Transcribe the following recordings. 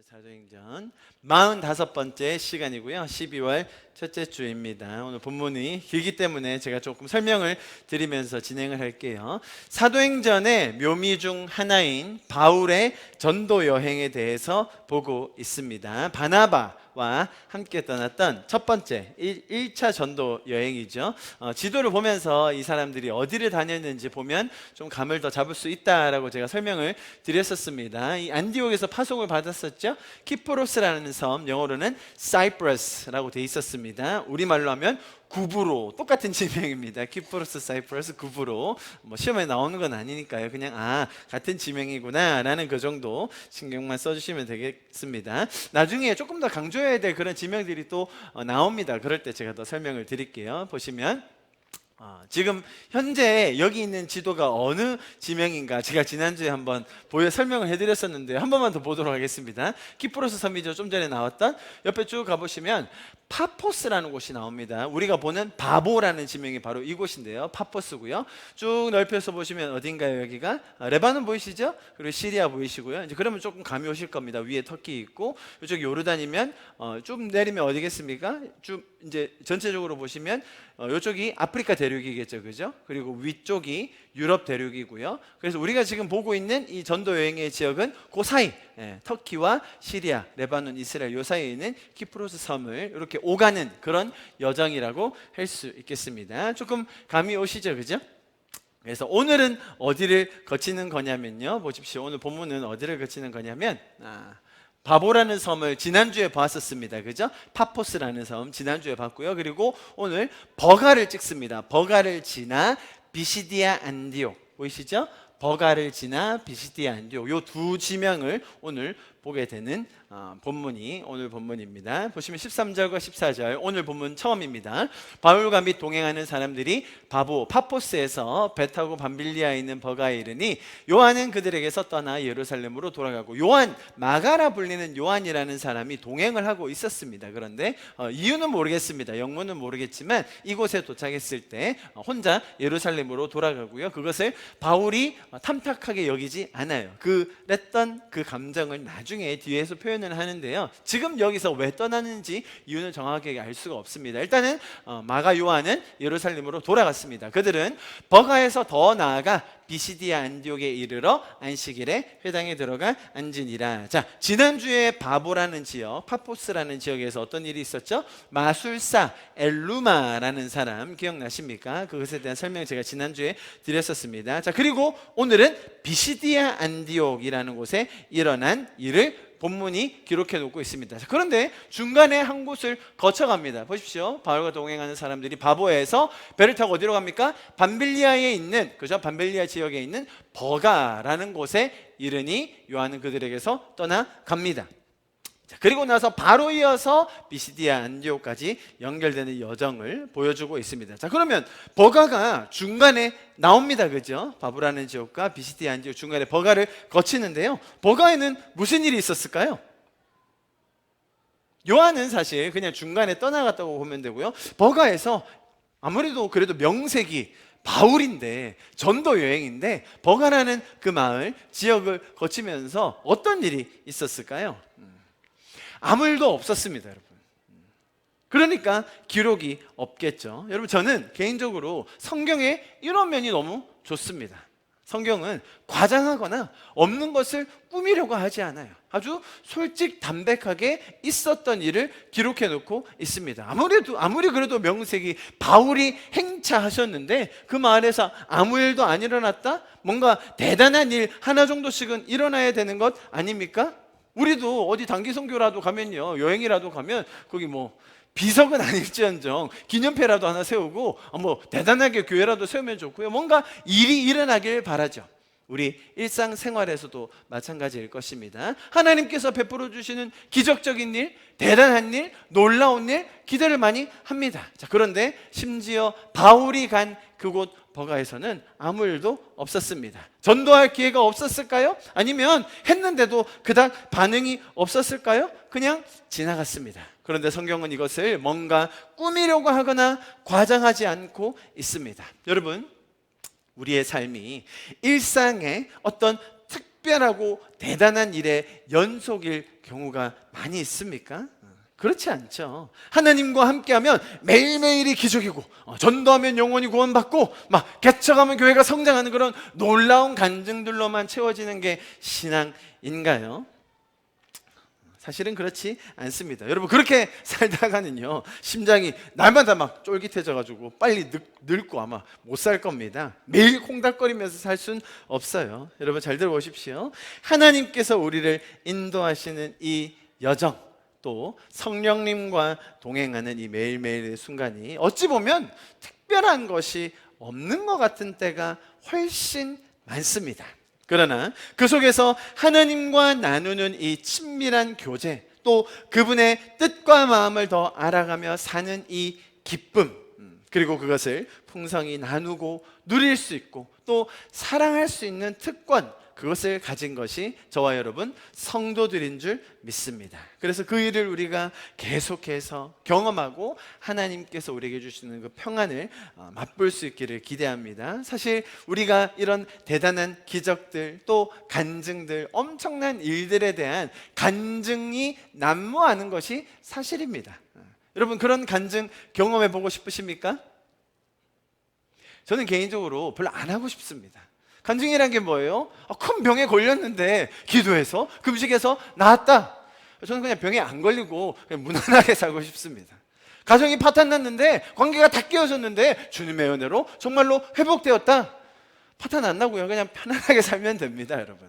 사도행전 45번째 시간이고요. 12월 첫째 주입니다. 오늘 본문이 길기 때문에 제가 조금 설명을 드리면서 진행을 할게요. 사도행전의 묘미 중 하나인 바울의 전도 여행에 대해서 보고 있습니다. 바나바와 함께 떠났던 첫 번째 1차 전도 여행이죠. 지도를 보면서 이 사람들이 어디를 다녔는지 보면 좀 감을 더 잡을 수 있다라고 제가 설명을 드렸었습니다. 이 안디옥에서 파송을 받았었죠. 키프로스라는 섬, 영어로는 사이프러스라고 돼 있었습니다. 우리말로 하면 구브로, 똑같은 지명입니다. 키프로스, 사이프러스, 구브로. 시험에 나오는 건 아니니까요. 그냥 같은 지명이구나 라는 그 정도 신경만 써주시면 되겠습니다. 나중에 조금 더 강조해야 될 그런 지명들이 또 나옵니다. 그럴 때 제가 더 설명을 드릴게요. 보시면 지금 현재 여기 있는 지도가 어느 지명인가 제가 지난주에 한번 설명을 해드렸었는데 한 번만 더 보도록 하겠습니다. 키프로스 섬이죠. 좀 전에 나왔던. 옆에 쭉 가보시면 파포스라는 곳이 나옵니다. 우리가 보는 바보라는 지명이 바로 이곳인데요. 파포스고요. 쭉 넓혀서 보시면 어딘가요? 여기가 레바논 보이시죠? 그리고 시리아 보이시고요. 이제 그러면 조금 감이 오실 겁니다. 위에 터키 있고 이쪽 요르단이면 좀 내리면 어디겠습니까? 쭉 이제 전체적으로 보시면 이쪽이 아프리카 대륙이겠죠, 그죠? 그리고 위쪽이 유럽 대륙이고요. 그래서 우리가 지금 보고 있는 이 전도 여행의 지역은 그 사이, 터키와 시리아, 레바논, 이스라엘 요 사이에 있는 키프로스 섬을 이렇게 오가는 그런 여정이라고 할 수 있겠습니다. 조금 감이 오시죠, 그죠? 그래서 오늘은 어디를 거치는 거냐면요, 보십시오. 오늘 본문은 어디를 거치는 거냐면 바보라는 섬을 지난주에 봤었습니다. 그죠? 파포스라는 섬 지난주에 봤고요. 그리고 오늘 버가를 찍습니다. 버가를 지나 비시디아 안디옥 보이시죠? 버가를 지나 비시디아 안디옥 요 두 지명을 오늘 보게 되는 본문이 오늘 본문입니다. 보시면 13절과 14절 오늘 본문 처음입니다. 바울과 및 동행하는 사람들이 파포스에서 배 타고 밤빌리아에 있는 버가에 이르니 요한은 그들에게서 떠나 예루살렘으로 돌아가고 마가라 불리는 요한이라는 사람이 동행을 하고 있었습니다. 그런데 이유는 모르겠습니다. 영문은 모르겠지만 이곳에 도착했을 때 혼자 예루살렘으로 돌아가고요. 그것을 바울이 탐탁하게 여기지 않아요. 그랬던 그 감정을 나중에 뒤에서 표현을 하는데요. 지금 여기서 왜 떠나는지 이유는 정확하게 알 수가 없습니다. 일단은 마가 요한은 예루살렘으로 돌아갔습니다. 그들은 버가에서 더 나아가 비시디아 안디옥에 이르러 안식일에 회당에 들어가 앉으니라. 자, 지난주에 바보라는 지역, 파포스라는 지역에서 어떤 일이 있었죠? 마술사 엘루마라는 사람 기억나십니까? 그것에 대한 설명 제가 지난주에 드렸었습니다. 자, 그리고 오늘은 비시디아 안디옥이라는 곳에 일어난 일을 본문이 기록해 놓고 있습니다. 그런데 중간에 한 곳을 거쳐갑니다. 보십시오. 바울과 동행하는 사람들이 바보에서 배를 타고 어디로 갑니까? 밤빌리아에 있는, 그죠? 밤빌리아 지역에 있는 버가라는 곳에 이르니 요한은 그들에게서 떠나갑니다. 자, 그리고 나서 바로 이어서 비시디아 안디옥까지 연결되는 여정을 보여주고 있습니다. 자, 그러면 버가가 중간에 나옵니다. 그죠? 바보라는 지역과 비시디아 안디옥 중간에 버가를 거치는데요. 버가에는 무슨 일이 있었을까요? 요한은 사실 그냥 중간에 떠나갔다고 보면 되고요. 버가에서 아무래도 그래도 명색이 바울인데 전도 여행인데 버가라는 그 마을 지역을 거치면서 어떤 일이 있었을까요? 아무 일도 없었습니다, 여러분. 그러니까 기록이 없겠죠. 여러분, 저는 개인적으로 성경에 이런 면이 너무 좋습니다. 성경은 과장하거나 없는 것을 꾸미려고 하지 않아요. 아주 솔직담백하게 있었던 일을 기록해 놓고 있습니다. 아무리 그래도 명색이 바울이 행차하셨는데 그 마을에서 아무 일도 안 일어났다? 뭔가 대단한 일 하나 정도씩은 일어나야 되는 것 아닙니까? 우리도 어디 단기 선교라도 가면요, 여행이라도 가면 거기 비석은 아닐지언정 기념패라도 하나 세우고 대단하게 교회라도 세우면 좋고요. 뭔가 일이 일어나길 바라죠. 우리 일상생활에서도 마찬가지일 것입니다. 하나님께서 베풀어 주시는 기적적인 일, 대단한 일, 놀라운 일 기대를 많이 합니다. 자, 그런데 심지어 바울이 간 그곳 버가에서는 아무 일도 없었습니다. 전도할 기회가 없었을까요? 아니면 했는데도 그닥 반응이 없었을까요? 그냥 지나갔습니다. 그런데 성경은 이것을 뭔가 꾸미려고 하거나 과장하지 않고 있습니다. 여러분, 우리의 삶이 일상의 어떤 특별하고 대단한 일의 연속일 경우가 많이 있습니까? 그렇지 않죠. 하나님과 함께하면 매일매일이 기적이고 전도하면 영혼이 구원받고 막 개척하면 교회가 성장하는 그런 놀라운 간증들로만 채워지는 게 신앙인가요? 사실은 그렇지 않습니다. 여러분, 그렇게 살다가는요 심장이 날마다 막 쫄깃해져가지고 빨리 늙고 아마 못 살 겁니다. 매일 콩닥거리면서 살 수는 없어요. 여러분 잘 들어보십시오. 하나님께서 우리를 인도하시는 이 여정, 또 성령님과 동행하는 이 매일매일의 순간이 어찌 보면 특별한 것이 없는 것 같은 때가 훨씬 많습니다. 그러나 그 속에서 하나님과 나누는 이 친밀한 교제, 또 그분의 뜻과 마음을 더 알아가며 사는 이 기쁨, 그리고 그것을 풍성히 나누고 누릴 수 있고 또 사랑할 수 있는 특권, 그것을 가진 것이 저와 여러분 성도들인 줄 믿습니다. 그래서 그 일을 우리가 계속해서 경험하고 하나님께서 우리에게 주시는 그 평안을 맛볼 수 있기를 기대합니다. 사실 우리가 이런 대단한 기적들, 또 간증들, 엄청난 일들에 대한 간증이 난무하는 것이 사실입니다. 여러분, 그런 간증 경험해 보고 싶으십니까? 저는 개인적으로 별로 안 하고 싶습니다. 간증이란 게 뭐예요? 큰 병에 걸렸는데 기도해서 금식해서 나았다. 저는 그냥 병에 안 걸리고 그냥 무난하게 살고 싶습니다. 가정이 파탄났는데, 관계가 다 깨어졌는데 주님의 은혜로 정말로 회복되었다. 파탄 안 나고요, 그냥 편안하게 살면 됩니다. 여러분,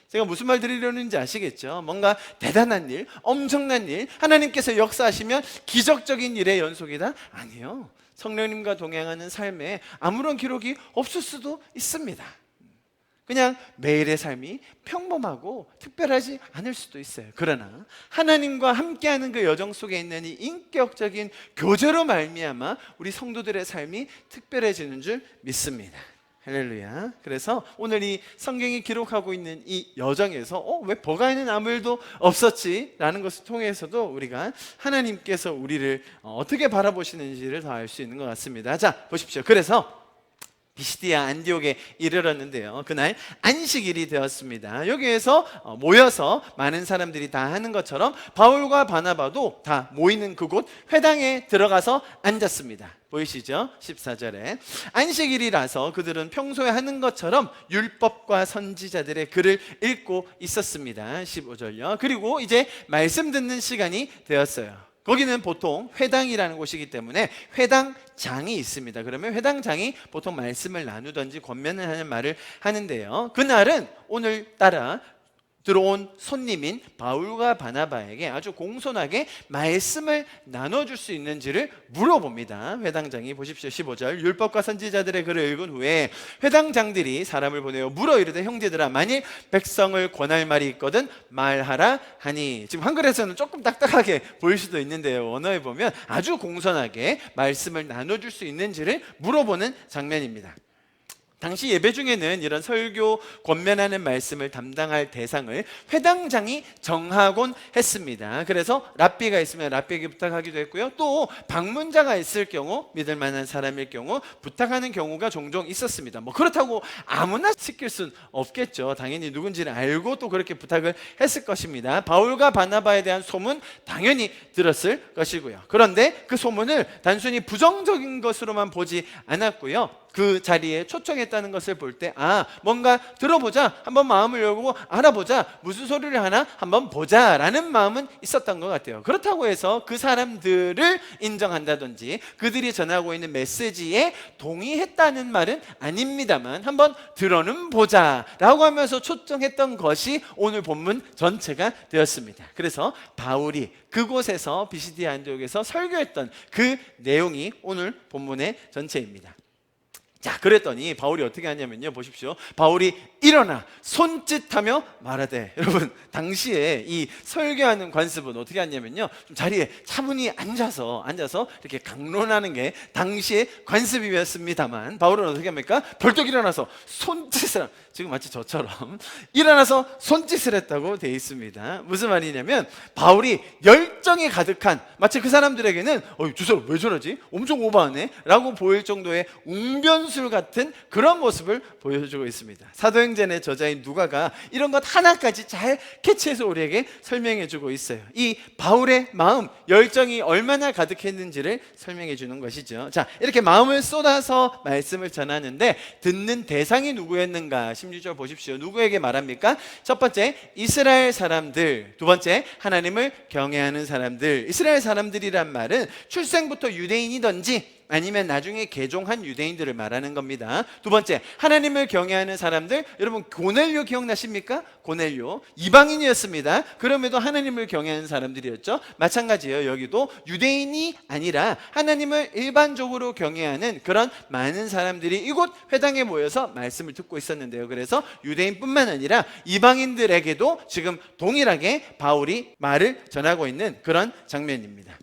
제가 무슨 말 드리려는지 아시겠죠? 뭔가 대단한 일, 엄청난 일, 하나님께서 역사하시면 기적적인 일의 연속이다? 아니요. 성령님과 동행하는 삶에 아무런 기록이 없을 수도 있습니다. 그냥 매일의 삶이 평범하고 특별하지 않을 수도 있어요. 그러나 하나님과 함께하는 그 여정 속에 있는 이 인격적인 교제로 말미암아 우리 성도들의 삶이 특별해지는 줄 믿습니다. 할렐루야. 그래서 오늘 이 성경이 기록하고 있는 이 여정에서 왜 버가에는 아무 일도 없었지? 라는 것을 통해서도 우리가 하나님께서 우리를 어떻게 바라보시는지를 더 알 수 있는 것 같습니다. 자, 보십시오. 그래서 비시디아 안디옥에 이르렀는데요, 그날 안식일이 되었습니다. 여기에서 모여서 많은 사람들이 다 하는 것처럼 바울과 바나바도 다 모이는 그곳 회당에 들어가서 앉았습니다. 보이시죠? 14절에 안식일이라서 그들은 평소에 하는 것처럼 율법과 선지자들의 글을 읽고 있었습니다. 15절요. 그리고 이제 말씀 듣는 시간이 되었어요. 거기는 보통 회당이라는 곳이기 때문에 회당장이 있습니다. 그러면 회당장이 보통 말씀을 나누든지 권면을 하는 말을 하는데요, 그날은 오늘따라 들어온 손님인 바울과 바나바에게 아주 공손하게 말씀을 나눠줄 수 있는지를 물어봅니다. 회당장이 보십시오. 15절 율법과 선지자들의 글을 읽은 후에 회당장들이 사람을 보내어 물어 이르되 형제들아, 만일 백성을 권할 말이 있거든 말하라 하니. 지금 한글에서는 조금 딱딱하게 보일 수도 있는데요, 원어에 보면 아주 공손하게 말씀을 나눠줄 수 있는지를 물어보는 장면입니다. 당시 예배 중에는 이런 설교 권면하는 말씀을 담당할 대상을 회당장이 정하곤 했습니다. 그래서 랍비가 있으면 랍비에게 부탁하기도 했고요, 또 방문자가 있을 경우, 믿을 만한 사람일 경우 부탁하는 경우가 종종 있었습니다. 그렇다고 아무나 시킬 순 없겠죠. 당연히 누군지를 알고 또 그렇게 부탁을 했을 것입니다. 바울과 바나바에 대한 소문 당연히 들었을 것이고요. 그런데 그 소문을 단순히 부정적인 것으로만 보지 않았고요, 그 자리에 초청했다는 것을 볼 때 뭔가 들어보자, 한번 마음을 열고 알아보자, 무슨 소리를 하나 한번 보자 라는 마음은 있었던 것 같아요. 그렇다고 해서 그 사람들을 인정한다든지 그들이 전하고 있는 메시지에 동의했다는 말은 아닙니다만 한번 들어는 보자 라고 하면서 초청했던 것이 오늘 본문 전체가 되었습니다. 그래서 바울이 그곳에서 비시디아 안디옥에서 설교했던 그 내용이 오늘 본문의 전체입니다. 자, 그랬더니 바울이 어떻게 하냐면요, 보십시오. 바울이 일어나 손짓하며 말하되. 여러분, 당시에 이 설교하는 관습은 어떻게 하냐면요, 좀 자리에 차분히 앉아서 이렇게 강론하는 게 당시의 관습이었습니다만, 바울은 어떻게 합니까? 벌떡 일어나서 손짓을, 지금 마치 저처럼 일어나서 손짓을 했다고 되어 있습니다. 무슨 말이냐면 바울이 열정이 가득한, 마치 그 사람들에게는 저 사람 왜 저러지? 엄청 오버하네? 라고 보일 정도의 웅변술 같은 그런 모습을 보여주고 있습니다. 사도행전 사도행전의 저자인 누가가 이런 것 하나까지 잘 캐치해서 우리에게 설명해 주고 있어요. 이 바울의 마음, 열정이 얼마나 가득했는지를 설명해 주는 것이죠. 자, 이렇게 마음을 쏟아서 말씀을 전하는데 듣는 대상이 누구였는가? 16절 보십시오. 누구에게 말합니까? 첫 번째, 이스라엘 사람들. 두 번째, 하나님을 경외하는 사람들. 이스라엘 사람들이란 말은 출생부터 유대인이든지 아니면 나중에 개종한 유대인들을 말하는 겁니다. 두 번째, 하나님을 경외하는 사람들. 여러분 고넬료 기억나십니까? 고넬료 이방인이었습니다. 그럼에도 하나님을 경외하는 사람들이었죠. 마찬가지예요. 여기도 유대인이 아니라 하나님을 일반적으로 경외하는 그런 많은 사람들이 이곳 회당에 모여서 말씀을 듣고 있었는데요. 그래서 유대인뿐만 아니라 이방인들에게도 지금 동일하게 바울이 말을 전하고 있는 그런 장면입니다.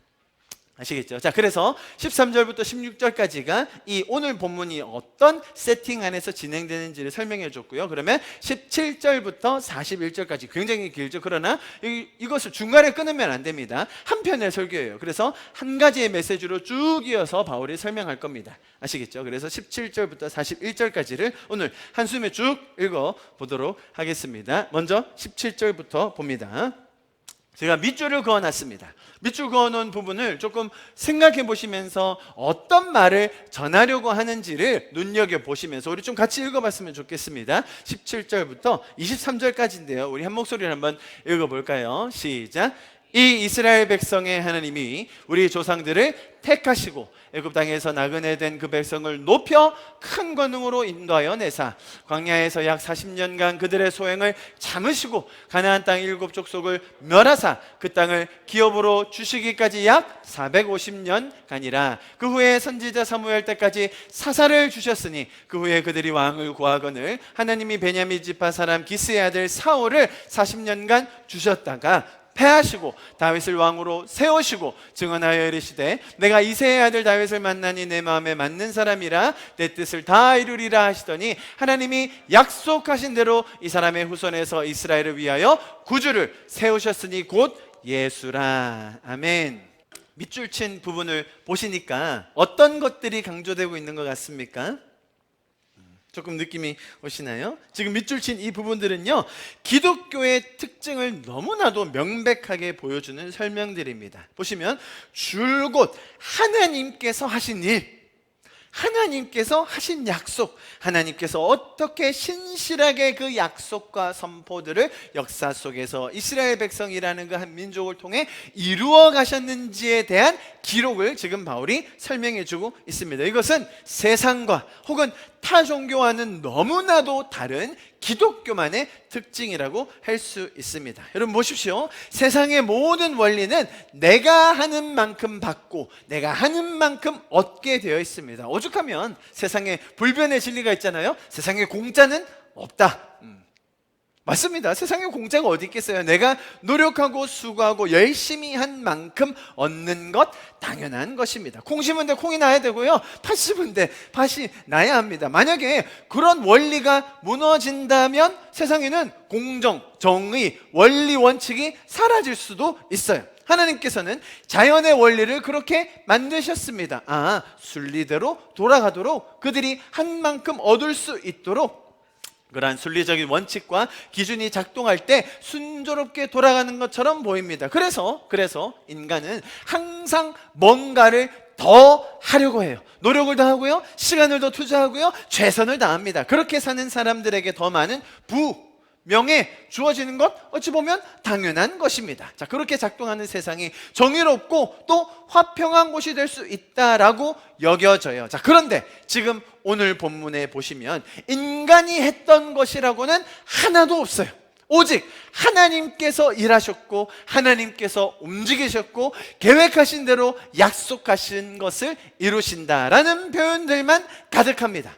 아시겠죠? 자, 그래서 13절부터 16절까지가 이 오늘 본문이 어떤 세팅 안에서 진행되는지를 설명해 줬고요. 그러면 17절부터 41절까지 굉장히 길죠. 그러나 이것을 중간에 끊으면 안 됩니다. 한 편의 설교예요. 그래서 한 가지의 메시지로 쭉 이어서 바울이 설명할 겁니다. 아시겠죠? 그래서 17절부터 41절까지를 오늘 한숨에 쭉 읽어 보도록 하겠습니다. 먼저 17절부터 봅니다. 제가 밑줄을 그어놨습니다. 밑줄 그어놓은 부분을 조금 생각해 보시면서 어떤 말을 전하려고 하는지를 눈여겨보시면서 우리 좀 같이 읽어봤으면 좋겠습니다. 17절부터 23절까지인데요. 우리 한 목소리를 한번 읽어볼까요? 시작! 이 이스라엘 백성의 하나님이 우리 조상들을 택하시고 애굽 땅에서 나그네 된 그 백성을 높여 큰 권능으로 인도하여 내사 광야에서 약 40년간 그들의 소행을 참으시고 가나안 땅 7족속을 멸하사 그 땅을 기업으로 주시기까지 약 450년간이라. 그 후에 선지자 사무엘 때까지 사사를 주셨으니 그 후에 그들이 왕을 구하거늘 하나님이 베냐민 지파 사람 기스의 아들 사울을 40년간 주셨다가 패하시고 다윗을 왕으로 세우시고 증언하여 이르시되 내가 이새의 아들 다윗을 만나니 내 마음에 맞는 사람이라 내 뜻을 다 이루리라 하시더니 하나님이 약속하신 대로 이 사람의 후손에서 이스라엘을 위하여 구주를 세우셨으니 곧 예수라. 아멘. 밑줄 친 부분을 보시니까 어떤 것들이 강조되고 있는 것 같습니까? 조금 느낌이 오시나요? 지금 밑줄 친 이 부분들은요, 기독교의 특징을 너무나도 명백하게 보여주는 설명들입니다. 보시면 줄곧 하나님께서 하신 일, 하나님께서 하신 약속, 하나님께서 어떻게 신실하게 그 약속과 선포들을 역사 속에서 이스라엘 백성이라는 그 한 민족을 통해 이루어 가셨는지에 대한 기록을 지금 바울이 설명해 주고 있습니다. 이것은 세상과 혹은 타 종교와는 너무나도 다른 기독교만의 특징이라고 할 수 있습니다. 여러분 보십시오. 세상의 모든 원리는 내가 하는 만큼 받고 내가 하는 만큼 얻게 되어 있습니다. 오죽하면 세상에 불변의 진리가 있잖아요. 세상에 공짜는 없다. 맞습니다. 세상에 공짜가 어디 있겠어요. 내가 노력하고 수고하고 열심히 한 만큼 얻는 것 당연한 것입니다. 콩 심은 데 콩이 나야 되고요, 팥 심은 데 팥이 나야 합니다. 만약에 그런 원리가 무너진다면 세상에는 공정, 정의, 원리, 원칙이 사라질 수도 있어요. 하나님께서는 자연의 원리를 그렇게 만드셨습니다. 순리대로 돌아가도록, 그들이 한 만큼 얻을 수 있도록 그러한 순리적인 원칙과 기준이 작동할 때 순조롭게 돌아가는 것처럼 보입니다. 그래서 인간은 항상 뭔가를 더 하려고 해요. 노력을 더 하고요, 시간을 더 투자하고요, 최선을 다합니다. 그렇게 사는 사람들에게 더 많은 명예 주어지는 것, 어찌 보면 당연한 것입니다. 자, 그렇게 작동하는 세상이 정의롭고 또 화평한 곳이 될 수 있다라고 여겨져요. 자, 그런데 지금 오늘 본문에 보시면 인간이 했던 것이라고는 하나도 없어요. 오직 하나님께서 일하셨고 하나님께서 움직이셨고 계획하신 대로 약속하신 것을 이루신다라는 표현들만 가득합니다.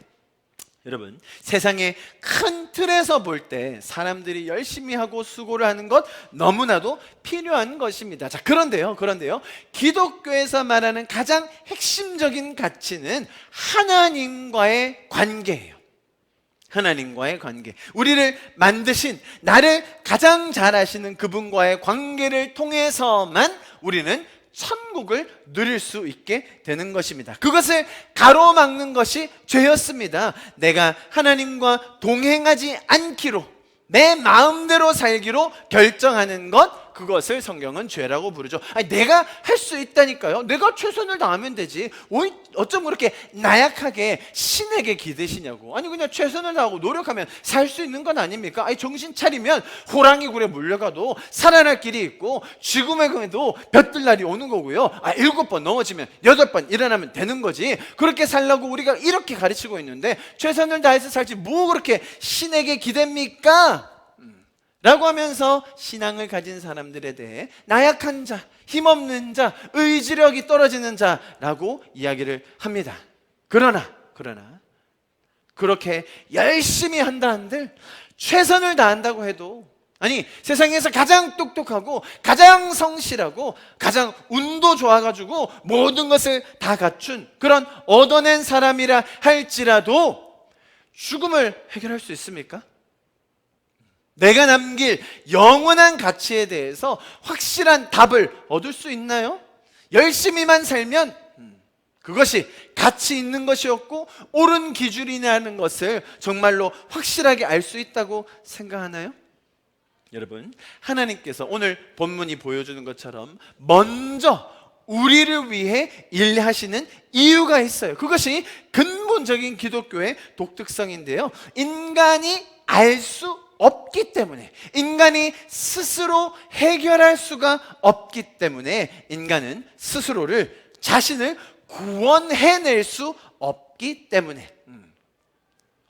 여러분, 세상의 큰 틀에서 볼 때 사람들이 열심히 하고 수고를 하는 것 너무나도 필요한 것입니다. 자, 그런데요, 기독교에서 말하는 가장 핵심적인 가치는 하나님과의 관계예요. 하나님과의 관계. 우리를 만드신, 나를 가장 잘 아시는 그분과의 관계를 통해서만 우리는 천국을 누릴 수 있게 되는 것입니다. 그것을 가로막는 것이 죄였습니다. 내가 하나님과 동행하지 않기로, 내 마음대로 살기로 결정하는 것, 그것을 성경은 죄라고 부르죠. 아니, 내가 할 수 있다니까요. 내가 최선을 다하면 되지. 어쩜 그렇게 나약하게 신에게 기대시냐고. 아니, 그냥 최선을 다하고 노력하면 살 수 있는 건 아닙니까? 아니, 정신 차리면 호랑이 굴에 물려가도 살아날 길이 있고, 죽음의 금에도 볕들 날이 오는 거고요. 7번 넘어지면 8번 일어나면 되는 거지. 그렇게 살라고 우리가 이렇게 가르치고 있는데, 최선을 다해서 살지 뭐 그렇게 신에게 기대입니까? 라고 하면서 신앙을 가진 사람들에 대해 나약한 자, 힘없는 자, 의지력이 떨어지는 자라고 이야기를 합니다. 그러나 그렇게 열심히 한다 한들, 최선을 다한다고 해도, 아니, 세상에서 가장 똑똑하고 가장 성실하고 가장 운도 좋아가지고 모든 것을 다 갖춘 그런 얻어낸 사람이라 할지라도 죽음을 해결할 수 있습니까? 내가 남길 영원한 가치에 대해서 확실한 답을 얻을 수 있나요? 열심히만 살면 그것이 가치 있는 것이었고 옳은 기준이라는 것을 정말로 확실하게 알 수 있다고 생각하나요? 여러분, 하나님께서 오늘 본문이 보여주는 것처럼 먼저 우리를 위해 일하시는 이유가 있어요. 그것이 근본적인 기독교의 독특성인데요, 인간이 알 수 없기 때문에, 인간이 스스로 해결할 수가 없기 때문에, 인간은 스스로를, 자신을 구원해낼 수 없기 때문에,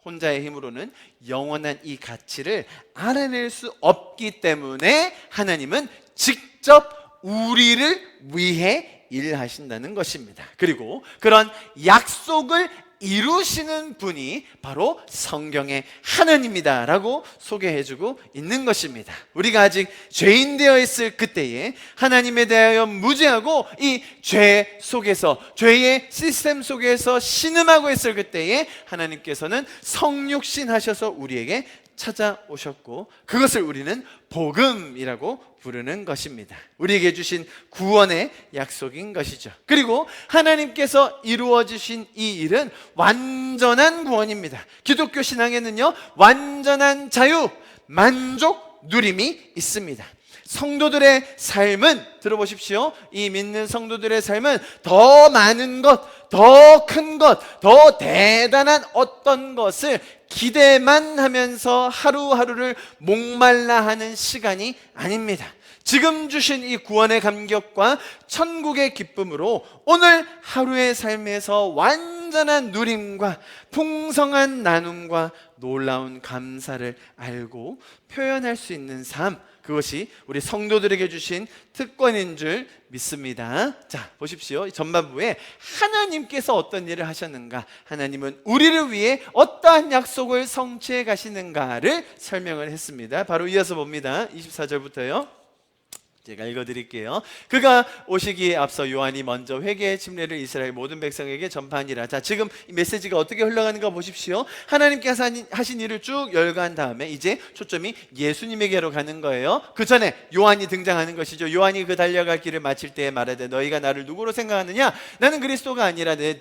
혼자의 힘으로는 영원한 이 가치를 알아낼 수 없기 때문에 하나님은 직접 우리를 위해 일하신다는 것입니다. 그리고 그런 약속을 이루시는 분이 바로 성경의 하나님이다 라고 소개해주고 있는 것입니다. 우리가 아직 죄인 되어 있을 그때에 하나님에 대하여 무지하고 이 죄 속에서, 죄의 시스템 속에서 신음하고 있을 그때에 하나님께서는 성육신 하셔서 우리에게 찾아오셨고, 그것을 우리는 복음이라고 부르는 것입니다. 우리에게 주신 구원의 약속인 것이죠. 그리고 하나님께서 이루어 주신 이 일은 완전한 구원입니다. 기독교 신앙에는요, 완전한 자유, 만족, 누림이 있습니다. 성도들의 삶은, 들어보십시오, 이 믿는 성도들의 삶은 더 많은 것, 더 큰 것, 더 대단한 어떤 것을 기대만 하면서 하루하루를 목말라 하는 시간이 아닙니다. 지금 주신 이 구원의 감격과 천국의 기쁨으로 오늘 하루의 삶에서 완전한 누림과 풍성한 나눔과 놀라운 감사를 알고 표현할 수 있는 삶, 그것이 우리 성도들에게 주신 특권인 줄 믿습니다. 자, 보십시오. 전반부에 하나님께서 어떤 일을 하셨는가, 하나님은 우리를 위해 어떠한 약속을 성취해 가시는가를 설명을 했습니다. 바로 이어서 봅니다. 24절부터요. 제가 읽어드릴게요. 그가 오시기에 앞서 요한이 먼저 회개의 침례를 이스라엘 모든 백성에게 전파하니라. 자, 지금 이 메시지가 어떻게 흘러가는가 보십시오. 하나님께서 하신 일을 쭉 열거한 다음에 이제 초점이 예수님에게로 가는 거예요. 그 전에 요한이 등장하는 것이죠. 요한이 그 달려갈 길을 마칠 때에 말하되 너희가 나를 누구로 생각하느냐? 나는 그리스도가 아니라 내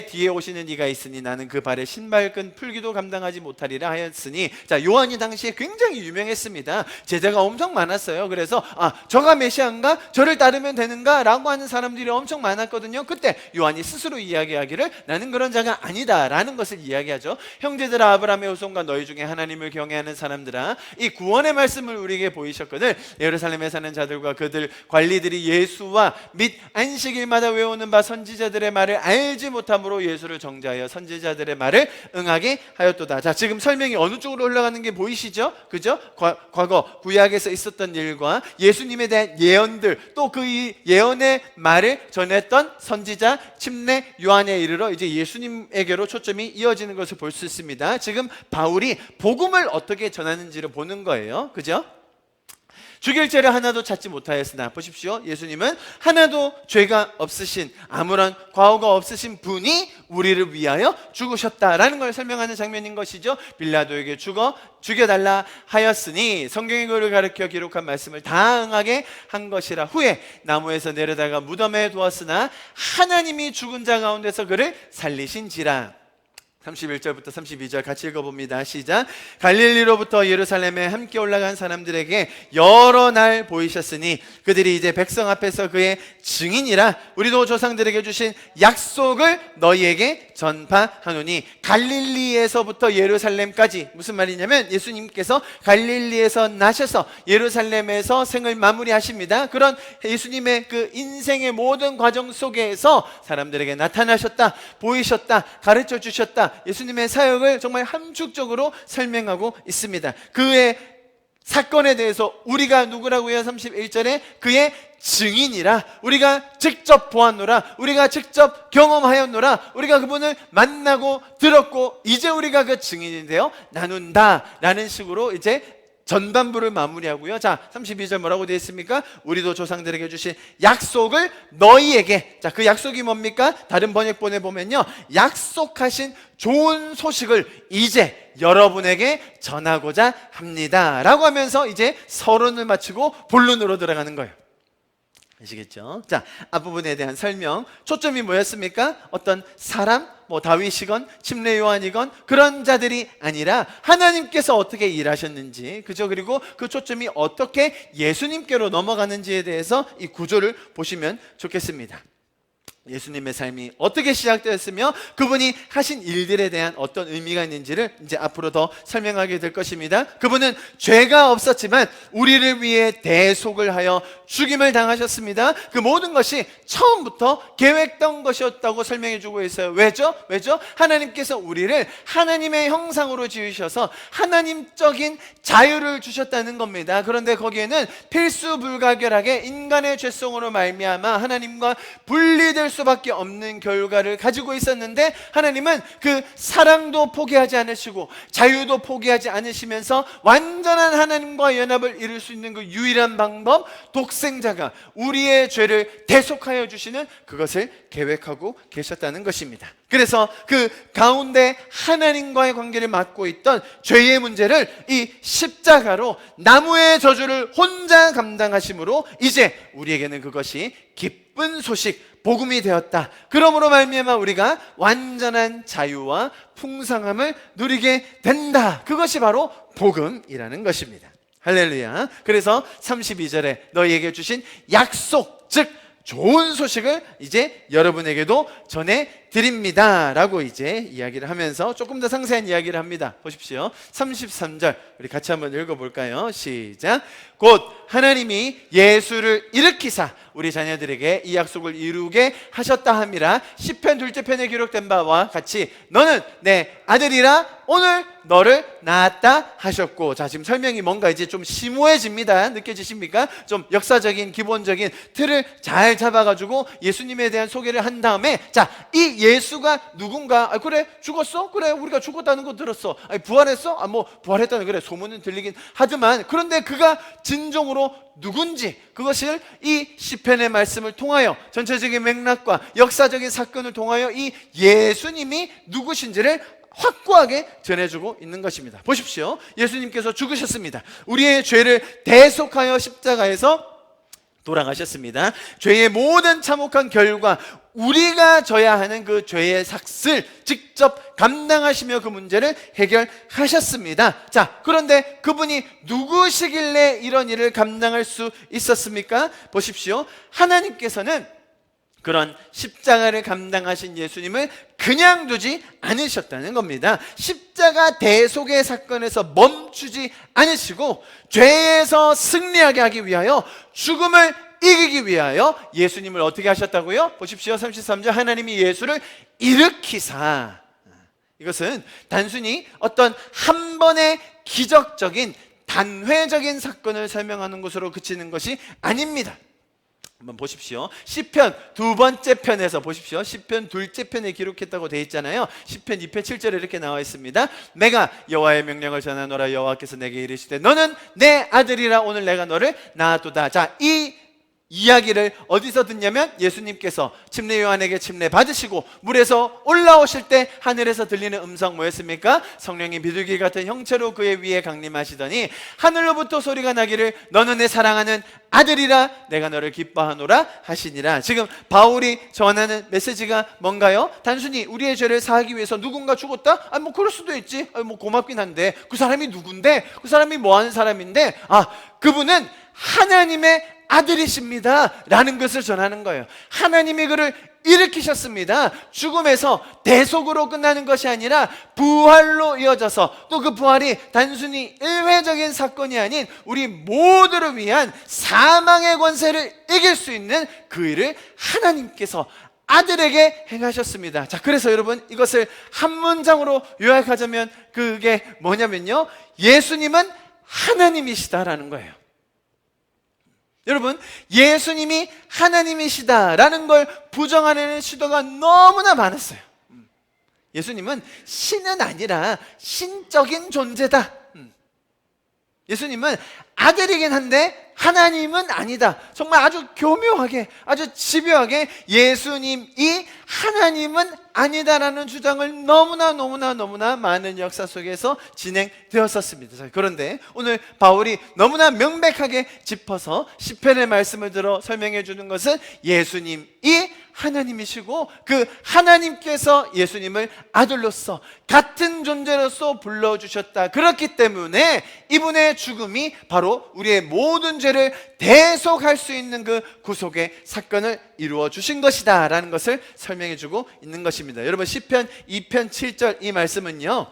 뒤에 오시는 이가 있으니 나는 그 발에 신발끈 풀기도 감당하지 못하리라 하였으니, 자, 요한이 당시에 굉장히 유명했습니다. 제자가 엄청 많았어요. 그래서 저가 메시아인가? 저를 따르면 되는가? 라고 하는 사람들이 엄청 많았거든요. 그때 요한이 스스로 이야기하기를 나는 그런 자가 아니다 라는 것을 이야기하죠. 형제들아, 아브라함의 후손과 너희 중에 하나님을 경외하는 사람들아, 이 구원의 말씀을 우리에게 보이셨거늘 예루살렘에 사는 자들과 그들 관리들이 예수와 및 안식일마다 외우는 바 선지자들의 말을 알지 못함으로 예수를 정죄하여 선지자들의 말을 응하게 하였도다. 자, 지금 설명이 어느 쪽으로 흘러가는 게 보이시죠? 그죠? 과거 구약에서 있었던 일과 예수님에 대한 예언들, 또 그 예언의 말을 전했던 선지자 침례 요한에 이르러 이제 예수님에게로 초점이 이어지는 것을 볼 수 있습니다. 지금 바울이 복음을 어떻게 전하는지를 보는 거예요. 그죠? 죽일 죄를 하나도 찾지 못하였으나, 보십시오, 예수님은 하나도 죄가 없으신, 아무런 과오가 없으신 분이 우리를 위하여 죽으셨다라는 걸 설명하는 장면인 것이죠. 빌라도에게 죽여달라 하였으니, 성경이 그를 가르쳐 기록한 말씀을 다 응하게 한 것이라. 후에 나무에서 내려다가 무덤에 두었으나 하나님이 죽은 자 가운데서 그를 살리신지라. 31절부터 32절 같이 읽어봅니다. 시작. 갈릴리로부터 예루살렘에 함께 올라간 사람들에게 여러 날 보이셨으니 그들이 이제 백성 앞에서 그의 증인이라. 우리도 조상들에게 주신 약속을 너희에게 전파하노니. 갈릴리에서부터 예루살렘까지, 무슨 말이냐면 예수님께서 갈릴리에서 나셔서 예루살렘에서 생을 마무리하십니다. 그런 예수님의 그 인생의 모든 과정 속에서 사람들에게 나타나셨다, 보이셨다, 가르쳐 주셨다, 예수님의 사역을 정말 함축적으로 설명하고 있습니다. 그의 사건에 대해서 우리가 누구라고요? 31절에 그의 증인이라. 우리가 직접 보았노라, 우리가 직접 경험하였노라, 우리가 그분을 만나고 들었고 이제 우리가 그 증인인데요 나눈다 라는 식으로 이제 전반부를 마무리하고요. 자, 32절 뭐라고 되어 있습니까? 우리도 조상들에게 주신 약속을 너희에게. 자, 그 약속이 뭡니까? 다른 번역본에 보면요, 약속하신 좋은 소식을 이제 여러분에게 전하고자 합니다 라고 하면서 이제 서론을 마치고 본론으로 들어가는 거예요. 아시겠죠? 자, 앞부분에 대한 설명, 초점이 뭐였습니까? 어떤 사람, 다윗이건 침례 요한이건 그런 자들이 아니라 하나님께서 어떻게 일하셨는지, 그죠? 그리고 그 초점이 어떻게 예수님께로 넘어가는지에 대해서 이 구조를 보시면 좋겠습니다. 예수님의 삶이 어떻게 시작되었으며 그분이 하신 일들에 대한 어떤 의미가 있는지를 이제 앞으로 더 설명하게 될 것입니다. 그분은 죄가 없었지만 우리를 위해 대속을 하여 죽임을 당하셨습니다. 그 모든 것이 처음부터 계획된 것이었다고 설명해 주고 있어요. 왜죠? 하나님께서 우리를 하나님의 형상으로 지으셔서 하나님적인 자유를 주셨다는 겁니다. 그런데 거기에는 필수불가결하게 인간의 죄성으로 말미암아 하나님과 분리될 수밖에 없는 결과를 가지고 있었는데, 하나님은 그 사랑도 포기하지 않으시고 자유도 포기하지 않으시면서 완전한 하나님과 연합을 이룰 수 있는 그 유일한 방법, 독생자가 우리의 죄를 대속하여 주시는 그것을 계획하고 계셨다는 것입니다. 그래서 그 가운데 하나님과의 관계를 맡고 있던 죄의 문제를 이 십자가로 나무의 저주를 혼자 감당하심으로 이제 우리에게는 그것이 기쁜 소식, 복음이 되었다. 그러므로 말미암아 우리가 완전한 자유와 풍성함을 누리게 된다. 그것이 바로 복음이라는 것입니다. 할렐루야. 그래서 32절에 너희에게 주신 약속, 즉 좋은 소식을 이제 여러분에게도 전해드립니다 라고 이제 이야기를 하면서 조금 더 상세한 이야기를 합니다. 보십시오. 33절 우리 같이 한번 읽어볼까요? 시작. 곧 하나님이 예수를 일으키사 우리 자녀들에게 이 약속을 이루게 하셨다 함이라. 시편 둘째 편에 기록된 바와 같이 너는 내 아들이라 오늘 너를 낳았다 하셨고. 자, 지금 설명이 뭔가 이제 좀 심오해집니다. 느껴지십니까? 좀 역사적인 기본적인 틀을 잘 잡아가지고 예수님에 대한 소개를 한 다음에, 자, 이 예수가 누군가? 그래 죽었어? 그래 우리가 죽었다는 거 들었어. 부활했어? 부활했다는, 그래 소문은 들리긴 하지만, 그런데 그가 진정으로 누군지 그것을 이 시편의 말씀을 통하여, 전체적인 맥락과 역사적인 사건을 통하여 이 예수님이 누구신지를 확고하게 전해주고 있는 것입니다. 보십시오. 예수님께서 죽으셨습니다. 우리의 죄를 대속하여 십자가에서 돌아가셨습니다. 죄의 모든 참혹한 결과, 우리가 져야 하는 그 죄의 삭을 직접 감당하시며 그 문제를 해결하셨습니다. 자, 그런데 그분이 누구시길래 이런 일을 감당할 수 있었습니까? 보십시오. 하나님께서는 그런 십자가를 감당하신 예수님을 그냥 두지 않으셨다는 겁니다. 십자가 대속의 사건에서 멈추지 않으시고 죄에서 승리하게 하기 위하여, 죽음을 이기기 위하여 예수님을 어떻게 하셨다고요? 보십시오. 33절 하나님이 예수를 일으키사. 이것은 단순히 어떤 한 번의 기적적인 단회적인 사건을 설명하는 것으로 그치는 것이 아닙니다. 한번 보십시오. 시편 두 번째 편에서 보십시오. 시편 둘째 편에 기록했다고 되어 있잖아요. 시편 2편 7절에 이렇게 나와 있습니다. 내가 여호와의 명령을 전하노라. 여호와께서 내게 이르시되 너는 내 아들이라. 오늘 내가 너를 낳았도다. 자, 이 이야기를 어디서 듣냐면 예수님께서 침례 요한에게 침례 받으시고 물에서 올라오실 때 하늘에서 들리는 음성 뭐였습니까? 성령이 비둘기 같은 형체로 그의 위에 강림하시더니 하늘로부터 소리가 나기를 너는 내 사랑하는 아들이라. 내가 너를 기뻐하노라 하시니라. 지금 바울이 전하는 메시지가 뭔가요? 단순히 우리의 죄를 사하기 위해서 누군가 죽었다? 뭐 그럴 수도 있지. 뭐 고맙긴 한데 그 사람이 누군데? 그 사람이 뭐 하는 사람인데? 그분은 하나님의 아들이십니다 라는 것을 전하는 거예요. 하나님이 그를 일으키셨습니다. 죽음에서 대속으로 끝나는 것이 아니라 부활로 이어져서 또 그 부활이 단순히 일회적인 사건이 아닌 우리 모두를 위한 사망의 권세를 이길 수 있는 그 일을 하나님께서 아들에게 행하셨습니다. 자, 그래서 여러분 이것을 한 문장으로 요약하자면 그게 뭐냐면요, 예수님은 하나님이시다라는 거예요. 여러분, 예수님이 하나님이시다라는 걸 부정하려는 시도가 너무나 많았어요. 예수님은 신은 아니라 신적인 존재다. 예수님은 아들이긴 한데 하나님은 아니다. 정말 아주 교묘하게, 아주 집요하게 예수님이 하나님은 아니다라는 주장을 너무나 많은 역사 속에서 진행되었었습니다. 그런데 오늘 바울이 너무나 명백하게 짚어서 시편의 말씀을 들어 설명해 주는 것은 예수님이 하나님이시고 그 하나님께서 예수님을 아들로서 같은 존재로서 불러주셨다. 그렇기 때문에 이분의 죽음이 바로 우리의 모든 죄를 대속할 수 있는 그 구속의 사건을 이루어 주신 것이다 라는 것을 설명해 주고 있는 것입니다. 여러분, 시편 2편 7절 이 말씀은요,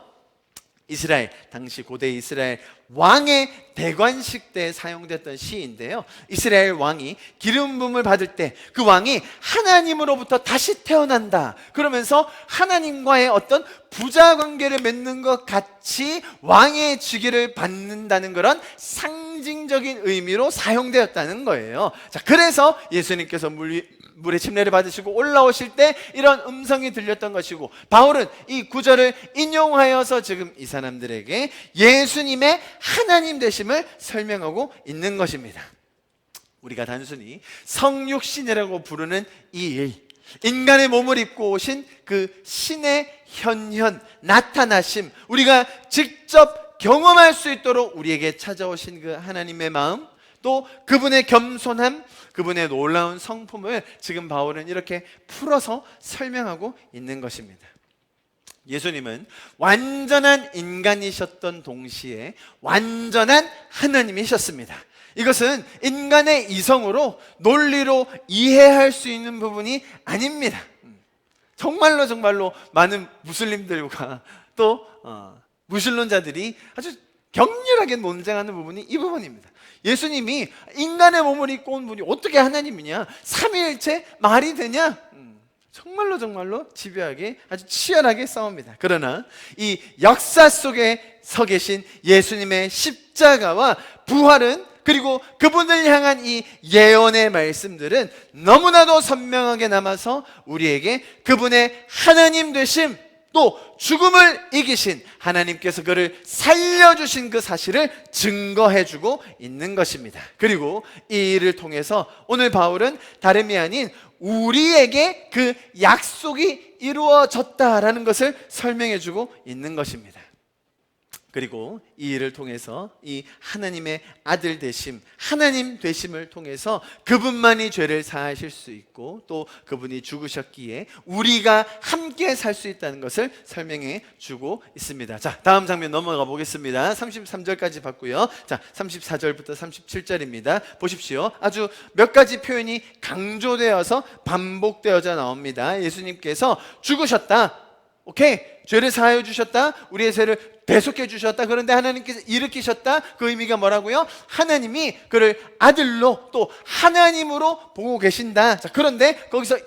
이스라엘, 당시 고대 이스라엘 왕의 대관식 때 사용됐던 시인데요, 이스라엘 왕이 기름 부음을 받을 때 그 왕이 하나님으로부터 다시 태어난다 그러면서 하나님과의 어떤 부자 관계를 맺는 것 같이 왕의 직위를 받는다는 그런 상징적인 의미로 사용되었다는 거예요. 자, 그래서 예수님께서 물의 침례를 받으시고 올라오실 때 이런 음성이 들렸던 것이고, 바울은 이 구절을 인용하여서 지금 이 사람들에게 예수님의 하나님 되심을 설명하고 있는 것입니다. 우리가 단순히 성육신이라고 부르는 이 일, 인간의 몸을 입고 오신 그 신의 현현, 나타나심, 우리가 직접 경험할 수 있도록 우리에게 찾아오신 그 하나님의 마음, 또 그분의 겸손함, 그분의 놀라운 성품을 지금 바울은 이렇게 풀어서 설명하고 있는 것입니다. 예수님은 완전한 인간이셨던 동시에 완전한 하나님이셨습니다. 이것은 인간의 이성으로 논리로 이해할 수 있는 부분이 아닙니다. 정말로 많은 무슬림들과 또 무신론자들이 아주 격렬하게 논쟁하는 부분이 이 부분입니다. 예수님이 인간의 몸을 입고 온 분이 어떻게 하나님이냐? 삼위일체 말이 되냐? 정말로 집요하게 아주 치열하게 싸웁니다. 그러나 이 역사 속에 서 계신 예수님의 십자가와 부활은, 그리고 그분을 향한 이 예언의 말씀들은 너무나도 선명하게 남아서 우리에게 그분의 하나님 되심, 또 죽음을 이기신 하나님께서 그를 살려주신 그 사실을 증거해주고 있는 것입니다. 그리고 이 일을 통해서 오늘 바울은 다름이 아닌 우리에게 그 약속이 이루어졌다라는 것을 설명해주고 있는 것입니다. 그리고 이 일을 통해서 이 하나님의 아들 되심, 하나님 되심을 통해서 그분만이 죄를 사하실 수 있고 또 그분이 죽으셨기에 우리가 함께 살 수 있다는 것을 설명해 주고 있습니다. 자, 다음 장면 넘어가 보겠습니다. 33절까지 봤고요. 자, 34절부터 37절입니다. 보십시오. 아주 몇 가지 표현이 강조되어서 반복되어져 나옵니다. 예수님께서 죽으셨다. 오케이. 죄를 사하여 주셨다. 우리의 죄를 배속해 주셨다. 그런데 하나님께서 일으키셨다. 그 의미가 뭐라고요? 하나님이 그를 아들로 또 하나님으로 보고 계신다. 자, 그런데 거기서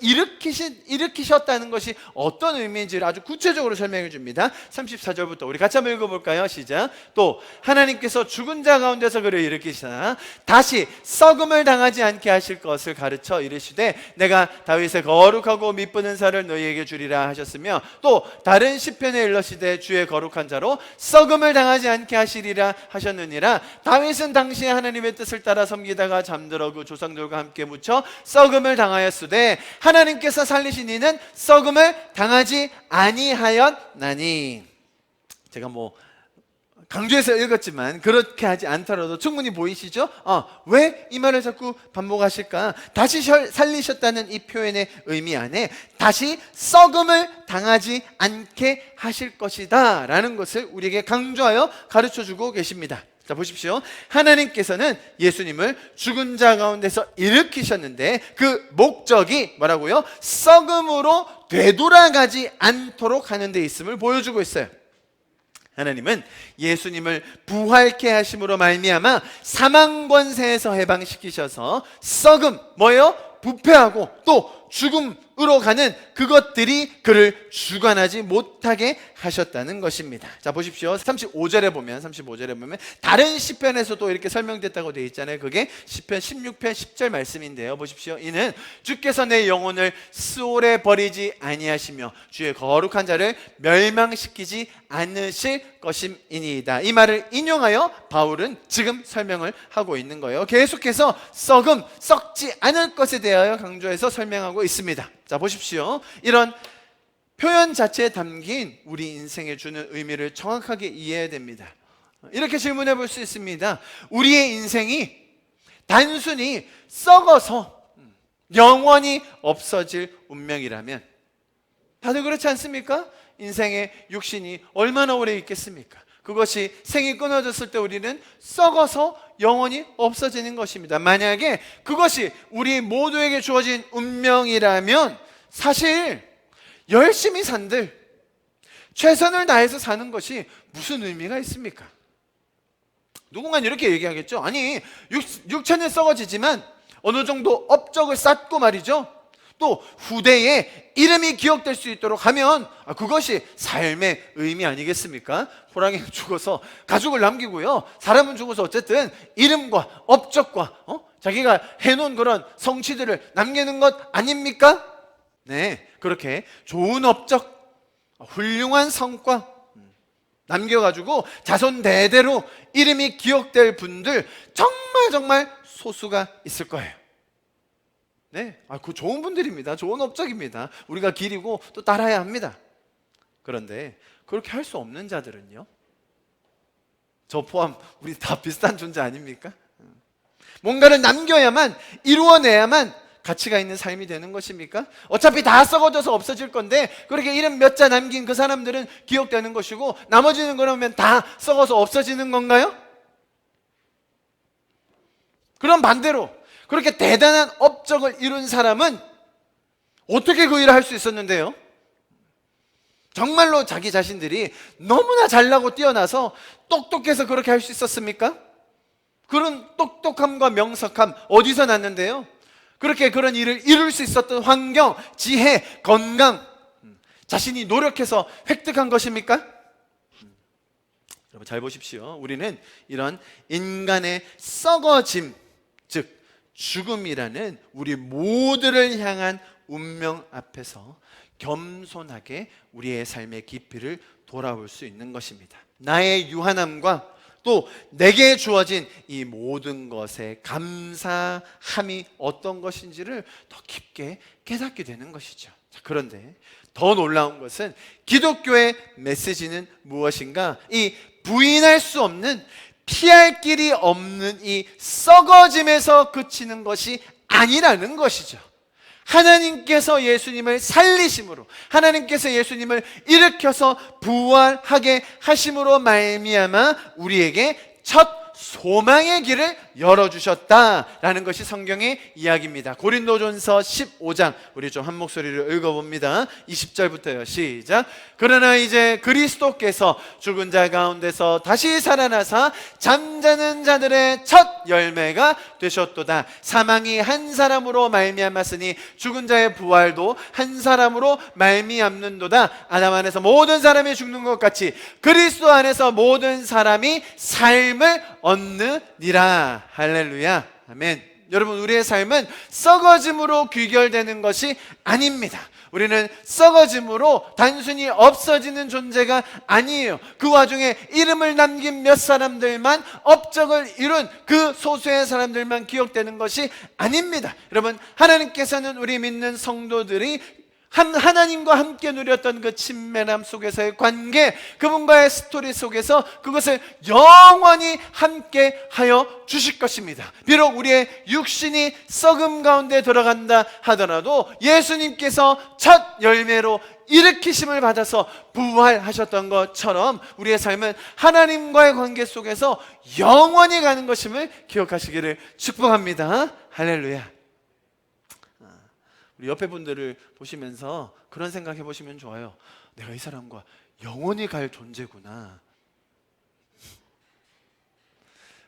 일으키셨다는 것이 어떤 의미인지를 아주 구체적으로 설명해 줍니다. 34절부터 우리 같이 한번 읽어볼까요? 시작. 또 하나님께서 죽은 자 가운데서 그를 일으키시나 다시 썩음을 당하지 않게 하실 것을 가르쳐 이르시되 내가 다윗의 거룩하고 미쁘는 살을 너희에게 주리라 하셨으며 또 다른 시편에 일러시되 주의 거룩한 자로 썩음을 당하지 않게 하시리라 하셨느니라. 다윗은 당시에 하나님의 뜻을 따라 섬기다가 잠들어 그 조상들과 함께 묻혀 썩음을 당하였으되 하나님께서 살리신 이는 썩음을 당하지 아니하였나니. 제가 강조해서 읽었지만 그렇게 하지 않더라도 충분히 보이시죠? 왜 이 말을 자꾸 반복하실까? 다시 살리셨다는 이 표현의 의미 안에 다시 썩음을 당하지 않게 하실 것이다 라는 것을 우리에게 강조하여 가르쳐주고 계십니다. 자, 보십시오. 하나님께서는 예수님을 죽은 자 가운데서 일으키셨는데 그 목적이 뭐라고요? 썩음으로 되돌아가지 않도록 하는 데 있음을 보여주고 있어요. 하나님은 예수님을 부활케 하심으로 말미암아 사망 권세에서 해방시키셔서 썩음, 뭐예요? 부패하고 또 죽음으로 가는 그것들이 그를 주관하지 못하게 하셨다는 것입니다. 자, 보십시오. 35절에 보면 다른 시편에서도 이렇게 설명됐다고 되어 있잖아요. 그게 시편 16편 10절 말씀인데요. 보십시오. 이는 주께서 내 영혼을 스올에 버리지 아니하시며 주의 거룩한 자를 멸망시키지 않으실 것임이니이다. 이 말을 인용하여 바울은 지금 설명을 하고 있는 거예요. 계속해서 썩음, 썩지 않을 것에 대하여 강조해서 설명하고 있습니다. 자, 보십시오. 이런 표현 자체에 담긴 우리 인생에 주는 의미를 정확하게 이해해야 됩니다. 이렇게 질문해 볼 수 있습니다. 우리의 인생이 단순히 썩어서 영원히 없어질 운명이라면, 다들 그렇지 않습니까? 인생의 육신이 얼마나 오래 있겠습니까? 그것이 생이 끊어졌을 때 우리는 썩어서 영원히 없어지는 것입니다. 만약에 그것이 우리 모두에게 주어진 운명이라면 사실 열심히 산들 최선을 다해서 사는 것이 무슨 의미가 있습니까? 누군가는 이렇게 얘기하겠죠. 아니, 육체는 썩어지지만 어느 정도 업적을 쌓고 말이죠, 또 후대에 이름이 기억될 수 있도록 하면 그것이 삶의 의미 아니겠습니까? 호랑이는 죽어서 가죽을 남기고요, 사람은 죽어서 어쨌든 이름과 업적과 자기가 해놓은 그런 성취들을 남기는 것 아닙니까? 네, 그렇게 좋은 업적, 훌륭한 성과 남겨가지고 자손 대대로 이름이 기억될 분들 정말 소수가 있을 거예요. 네, 그 좋은 분들입니다. 좋은 업적입니다. 우리가 기리고 또 따라야 합니다. 그런데 그렇게 할 수 없는 자들은요, 저 포함 우리 다 비슷한 존재 아닙니까? 뭔가를 남겨야만, 이루어내야만 가치가 있는 삶이 되는 것입니까? 어차피 다 썩어져서 없어질 건데 그렇게 이름 몇 자 남긴 그 사람들은 기억되는 것이고 나머지는 그러면 다 썩어서 없어지는 건가요? 그럼 반대로 그렇게 대단한 업적을 이룬 사람은 어떻게 그 일을 할 수 있었는데요? 정말로 자기 자신들이 너무나 잘나고 뛰어나서 똑똑해서 그렇게 할 수 있었습니까? 그런 똑똑함과 명석함 어디서 났는데요? 그렇게 그런 일을 이룰 수 있었던 환경, 지혜, 건강, 자신이 노력해서 획득한 것입니까? 여러분 잘 보십시오. 우리는 이런 인간의 썩어짐, 즉 죽음이라는 우리 모두를 향한 운명 앞에서 겸손하게 우리의 삶의 깊이를 돌아볼 수 있는 것입니다. 나의 유한함과 또 내게 주어진 이 모든 것에 감사함이 어떤 것인지를 더 깊게 깨닫게 되는 것이죠. 자, 그런데 더 놀라운 것은 기독교의 메시지는 무엇인가? 이 부인할 수 없는, 피할 길이 없는 이 썩어짐에서 그치는 것이 아니라는 것이죠. 하나님께서 예수님을 살리심으로, 하나님께서 예수님을 일으켜서 부활하게 하심으로 말미암아 우리에게 첫 소망의 길을 열어주셨다라는 것이 성경의 이야기입니다. 고린도전서 15장 우리 좀 한 목소리로 읽어봅니다. 20절부터요. 시작. 그러나 이제 그리스도께서 죽은 자 가운데서 다시 살아나사 잠자는 자들의 첫 열매가 되셨도다. 사망이 한 사람으로 말미암았으니 죽은 자의 부활도 한 사람으로 말미암는도다. 아담 안에서 모든 사람이 죽는 것 같이 그리스도 안에서 모든 사람이 삶을 얻느니라. 할렐루야. 아멘. 여러분, 우리의 삶은 썩어짐으로 귀결되는 것이 아닙니다. 우리는 썩어짐으로 단순히 없어지는 존재가 아니에요. 그 와중에 이름을 남긴 몇 사람들만, 업적을 이룬 그 소수의 사람들만 기억되는 것이 아닙니다. 여러분, 하나님께서는 우리 믿는 성도들이 하나님과 함께 누렸던 그 친밀함 속에서의 관계, 그분과의 스토리 속에서 그것을 영원히 함께 하여 주실 것입니다. 비록 우리의 육신이 썩음 가운데 들어간다 하더라도 예수님께서 첫 열매로 일으키심을 받아서 부활하셨던 것처럼 우리의 삶은 하나님과의 관계 속에서 영원히 가는 것임을 기억하시기를 축복합니다. 할렐루야. 우리 옆에 분들을 보시면서 그런 생각해 보시면 좋아요. 내가 이 사람과 영원히 갈 존재구나.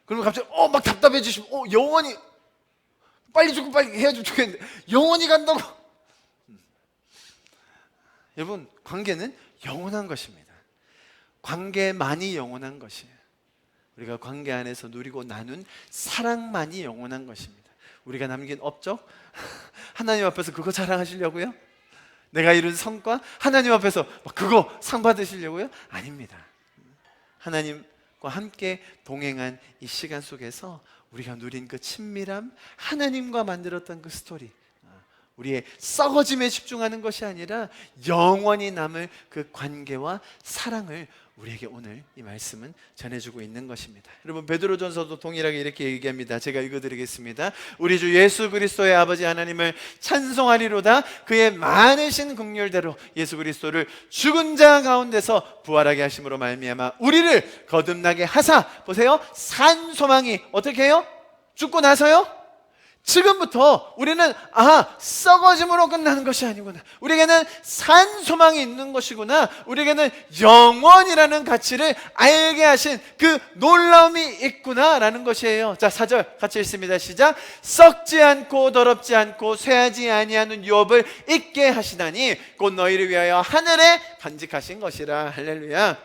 그러면 갑자기 막 답답해지시면 영원히 빨리 죽고 빨리 헤어지면 좋겠는데 영원히 간다고. 여러분, 관계는 영원한 것입니다. 관계만이 영원한 것이에요. 우리가 관계 안에서 누리고 나눈 사랑만이 영원한 것입니다. 우리가 남긴 업적, 하나님 앞에서 그거 자랑하시려고요? 내가 이룬 성과, 하나님 앞에서 그거 상 받으시려고요? 아닙니다. 하나님과 함께 동행한 이 시간 속에서 우리가 누린 그 친밀함, 하나님과 만들었던 그 스토리, 우리의 썩어짐에 집중하는 것이 아니라 영원히 남을 그 관계와 사랑을 우리에게 오늘 이 말씀은 전해주고 있는 것입니다. 여러분, 베드로전서도 동일하게 이렇게 얘기합니다. 제가 읽어드리겠습니다. 우리 주 예수 그리스도의 아버지 하나님을 찬송하리로다. 그의 많으신 긍휼대로 예수 그리스도를 죽은 자 가운데서 부활하게 하심으로 말미암아 우리를 거듭나게 하사. 보세요, 산 소망이 어떻게 해요? 죽고 나서요? 지금부터 우리는 썩어짐으로 끝나는 것이 아니구나. 우리에게는 산 소망이 있는 것이구나. 우리에게는 영원이라는 가치를 알게 하신 그 놀라움이 있구나라는 것이에요. 자, 4절 같이 읽습니다. 시작. 썩지 않고 더럽지 않고 쇠하지 아니하는 유업을 있게 하시다니 곧 너희를 위하여 하늘에 간직하신 것이라. 할렐루야.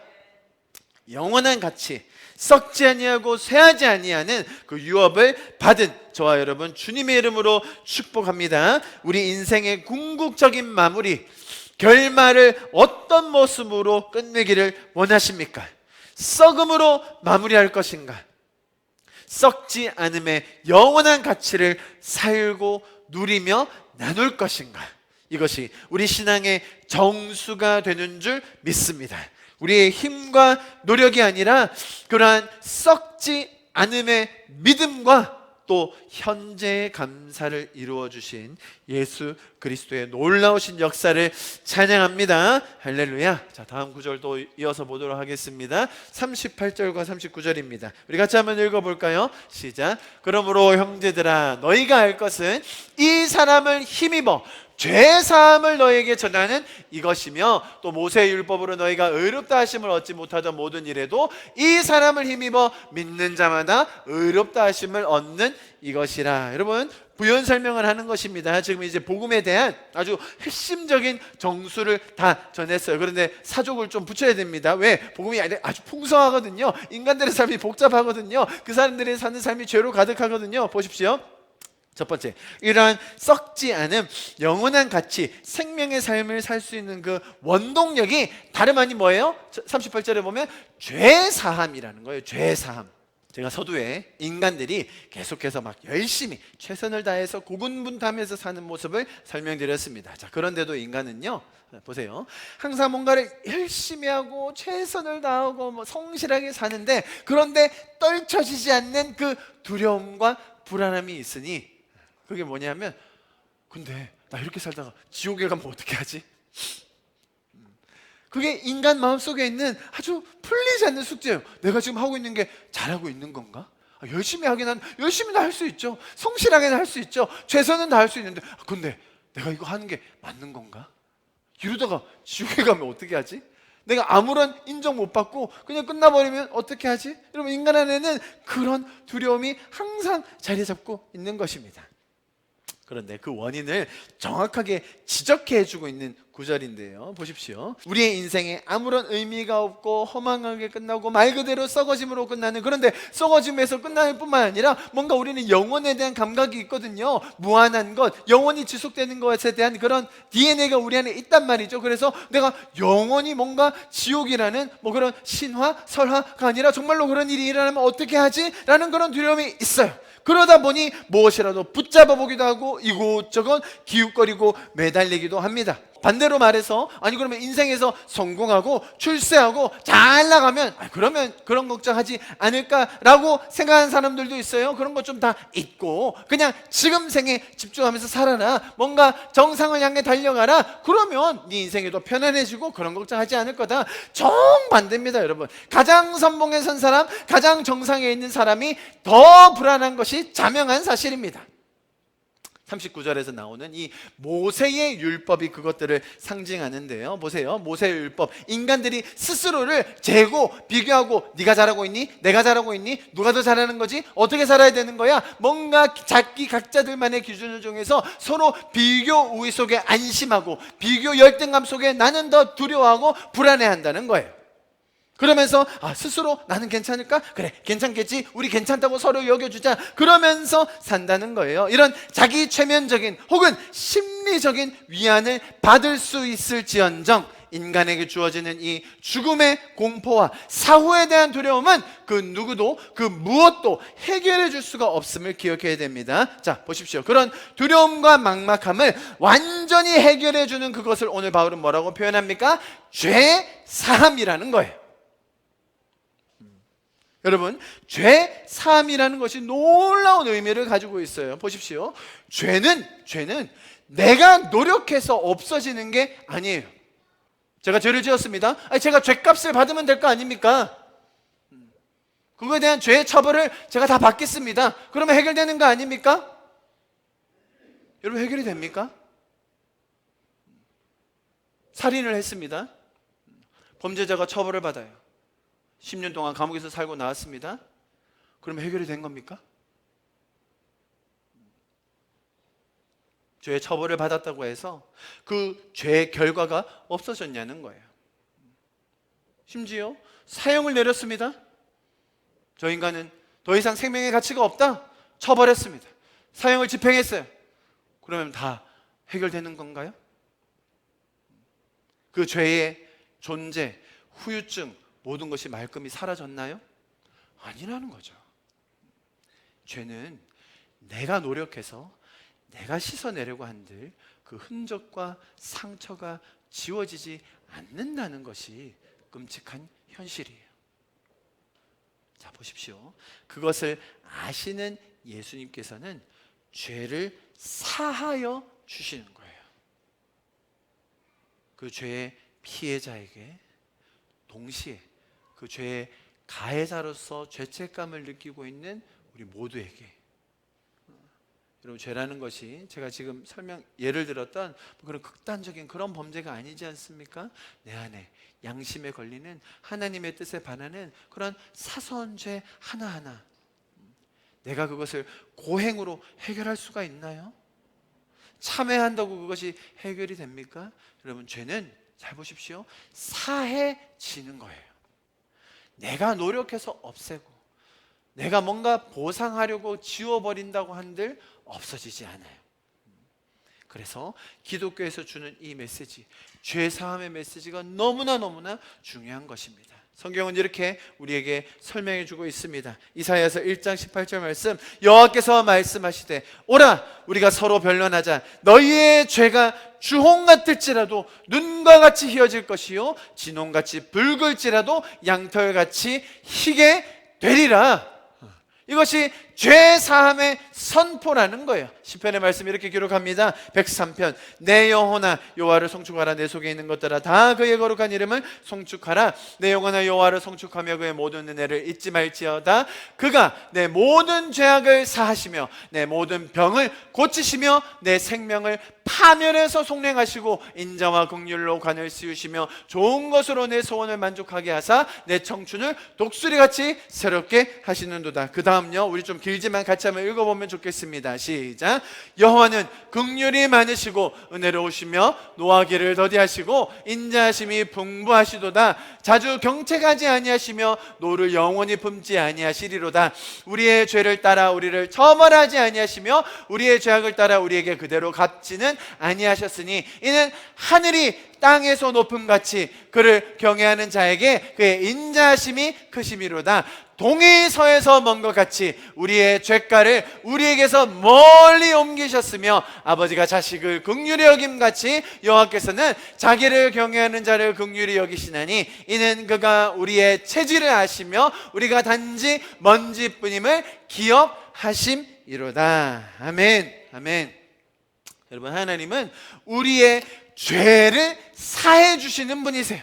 영원한 가치, 썩지 아니하고 쇠하지 아니하는 그 유업을 받은 저와 여러분 주님의 이름으로 축복합니다. 우리 인생의 궁극적인 마무리, 결말을 어떤 모습으로 끝내기를 원하십니까? 썩음으로 마무리할 것인가? 썩지 않음의 영원한 가치를 살고 누리며 나눌 것인가? 이것이 우리 신앙의 정수가 되는 줄 믿습니다. 우리의 힘과 노력이 아니라 그러한 썩지 않음의 믿음과 또 현재의 감사를 이루어 주신 예수 그리스도의 놀라우신 역사를 찬양합니다. 할렐루야. 자, 다음 구절도 이어서 보도록 하겠습니다. 38절과 39절입니다. 우리 같이 한번 읽어볼까요? 시작. 그러므로 형제들아, 너희가 알 것은 이 사람을 힘입어 죄사함을 너에게 전하는 이것이며 또 모세의 율법으로 너희가 의롭다 하심을 얻지 못하던 모든 일에도 이 사람을 힘입어 믿는 자마다 의롭다 하심을 얻는 이것이라. 여러분, 부연 설명을 하는 것입니다. 지금 이제 복음에 대한 아주 핵심적인 정수를 다 전했어요. 그런데 사족을 좀 붙여야 됩니다. 왜? 복음이 아주 풍성하거든요. 인간들의 삶이 복잡하거든요. 그 사람들이 사는 삶이 죄로 가득하거든요. 보십시오. 첫 번째, 이러한 썩지 않음, 영원한 가치, 생명의 삶을 살 수 있는 그 원동력이 다름 아닌 뭐예요? 38절에 보면 죄사함이라는 거예요. 죄사함. 제가 서두에 인간들이 계속해서 막 열심히 최선을 다해서 고군분투하면서 사는 모습을 설명드렸습니다. 자, 그런데도 인간은요, 보세요, 항상 뭔가를 열심히 하고 최선을 다하고 성실하게 사는데, 그런데 떨쳐지지 않는 그 두려움과 불안함이 있으니, 그게 뭐냐면, 근데 나 이렇게 살다가 지옥에 가면 어떻게 하지? 그게 인간 마음속에 있는 아주 풀리지 않는 숙제예요. 내가 지금 하고 있는 게 잘하고 있는 건가? 열심히 하긴 열심히 다 할 수 있죠. 성실하게는 할 수 있죠. 최선은 다 할 수 있는데, 근데 내가 이거 하는 게 맞는 건가? 이러다가 지옥에 가면 어떻게 하지? 내가 아무런 인정 못 받고 그냥 끝나버리면 어떻게 하지? 여러분, 인간 안에는 그런 두려움이 항상 자리 잡고 있는 것입니다. 그런데 그 원인을 정확하게 지적해 주고 있는 구절인데요, 보십시오. 우리의 인생에 아무런 의미가 없고 허망하게 끝나고 말 그대로 썩어짐으로 끝나는, 그런데 썩어짐에서 끝나는 뿐만 아니라 뭔가 우리는 영혼에 대한 감각이 있거든요. 무한한 것, 영원히 지속되는 것에 대한 그런 DNA가 우리 안에 있단 말이죠. 그래서 내가 영원히 뭔가 지옥이라는 뭐 그런 신화, 설화가 아니라 정말로 그런 일이 일어나면 어떻게 하지? 라는 그런 두려움이 있어요. 그러다 보니 무엇이라도 붙잡아 보기도 하고 이곳저곳 기웃거리고 매달리기도 합니다. 반대로 말해서, 아니 그러면 인생에서 성공하고 출세하고 잘 나가면 그러면 그런 걱정하지 않을까라고 생각하는 사람들도 있어요. 그런 거 좀 다 잊고 그냥 지금 생에 집중하면서 살아라, 뭔가 정상을 향해 달려가라, 그러면 네 인생이 더 편안해지고 그런 걱정하지 않을 거다. 정반대입니다. 여러분, 가장 선봉에 선 사람, 가장 정상에 있는 사람이 더 불안한 것이 자명한 사실입니다. 39절에서 나오는 이 모세의 율법이 그것들을 상징하는데요, 보세요. 모세의 율법, 인간들이 스스로를 재고 비교하고 네가 잘하고 있니? 내가 잘하고 있니? 누가 더 잘하는 거지? 어떻게 살아야 되는 거야? 뭔가 자기 각자들만의 기준을 정해서 서로 비교 우위 속에 안심하고 비교 열등감 속에 나는 더 두려워하고 불안해한다는 거예요. 그러면서 스스로 나는 괜찮을까? 그래, 괜찮겠지? 우리 괜찮다고 서로 여겨주자, 그러면서 산다는 거예요. 이런 자기 최면적인 혹은 심리적인 위안을 받을 수 있을지언정 인간에게 주어지는 이 죽음의 공포와 사후에 대한 두려움은 그 누구도 그 무엇도 해결해 줄 수가 없음을 기억해야 됩니다. 자, 보십시오. 그런 두려움과 막막함을 완전히 해결해 주는 그것을 오늘 바울은 뭐라고 표현합니까? 죄 사함이라는 거예요. 여러분, 죄 사함이라는 것이 놀라운 의미를 가지고 있어요. 보십시오. 죄는 내가 노력해서 없어지는 게 아니에요. 제가 죄를 지었습니다. 제가 죄값을 받으면 될 거 아닙니까? 그거에 대한 죄의 처벌을 제가 다 받겠습니다. 그러면 해결되는 거 아닙니까? 여러분, 해결이 됩니까? 살인을 했습니다. 범죄자가 처벌을 받아요. 10년 동안 감옥에서 살고 나왔습니다. 그러면 해결이 된 겁니까? 죄의 처벌을 받았다고 해서 그 죄의 결과가 없어졌냐는 거예요. 심지어 사형을 내렸습니다. 저 인간은 더 이상 생명의 가치가 없다, 처벌했습니다. 사형을 집행했어요. 그러면 다 해결되는 건가요? 그 죄의 존재, 후유증, 모든 것이 말끔히 사라졌나요? 아니라는 거죠. 죄는 내가 노력해서 내가 씻어내려고 한들 그 흔적과 상처가 지워지지 않는다는 것이 끔찍한 현실이에요. 자, 보십시오. 그것을 아시는 예수님께서는 죄를 사하여 주시는 거예요. 그 죄의 피해자에게 동시에 그 죄의 가해자로서 죄책감을 느끼고 있는 우리 모두에게, 여러분, 죄라는 것이 제가 지금 예를 들었던 그런 극단적인 그런 범죄가 아니지 않습니까? 내 안에 양심에 걸리는 하나님의 뜻에 반하는 그런 사소한 죄 하나하나, 내가 그것을 고행으로 해결할 수가 있나요? 참회한다고 그것이 해결이 됩니까? 여러분, 죄는 잘 보십시오, 사해지는 거예요. 내가 노력해서 없애고 내가 뭔가 보상하려고 지워버린다고 한들 없어지지 않아요. 그래서 기독교에서 주는 이 메시지, 죄사함의 메시지가 너무나 중요한 것입니다. 성경은 이렇게 우리에게 설명해 주고 있습니다. 이사야서 1장 18절 말씀, 여호와께서 말씀하시되 오라 우리가 서로 변론하자. 너희의 죄가 주홍 같을지라도 눈과 같이 희어질 것이요 진홍같이 붉을지라도 양털같이 희게 되리라. 이것이 죄 사함의 선포라는 거예요. 시편의 말씀이 이렇게 기록합니다. 103편 내 영혼아 여호와를 송축하라. 내 속에 있는 것들아 다 그의 거룩한 이름을 송축하라. 내 영혼아 여호와를 송축하며 그의 모든 은혜를 잊지 말지어다. 그가 내 모든 죄악을 사하시며 내 모든 병을 고치시며 내 생명을 파멸해서 속량하시고 인자와 긍휼로 관을 씌우시며 좋은 것으로 내 소원을 만족하게 하사 내 청춘을 독수리같이 새롭게 하시는도다. 그 다음요, 우리 좀 길지만 같이 한번 읽어보면 좋겠습니다. 시작. 여호와는 긍휼이 많으시고 은혜로우시며 노하기를 더디하시고 인자하심이 풍부하시도다. 자주 경책하지 아니하시며 노를 영원히 품지 아니하시리로다. 우리의 죄를 따라 우리를 처벌하지 아니하시며 우리의 죄악을 따라 우리에게 그대로 갚지는 아니하셨으니 이는 하늘이 땅에서 높음같이 그를 경외하는 자에게 그의 인자하심이 크심이로다. 동이 서에서 먼 것 같이 우리의 죄가를 우리에게서 멀리 옮기셨으며 아버지가 자식을 긍휼히 여김같이 여호와께서는 자기를 경외하는 자를 긍휼히 여기시나니 이는 그가 우리의 체질을 아시며 우리가 단지 먼지뿐임을 기억하심이로다. 아멘. 아멘. 여러분, 하나님은 우리의 죄를 사해 주시는 분이세요.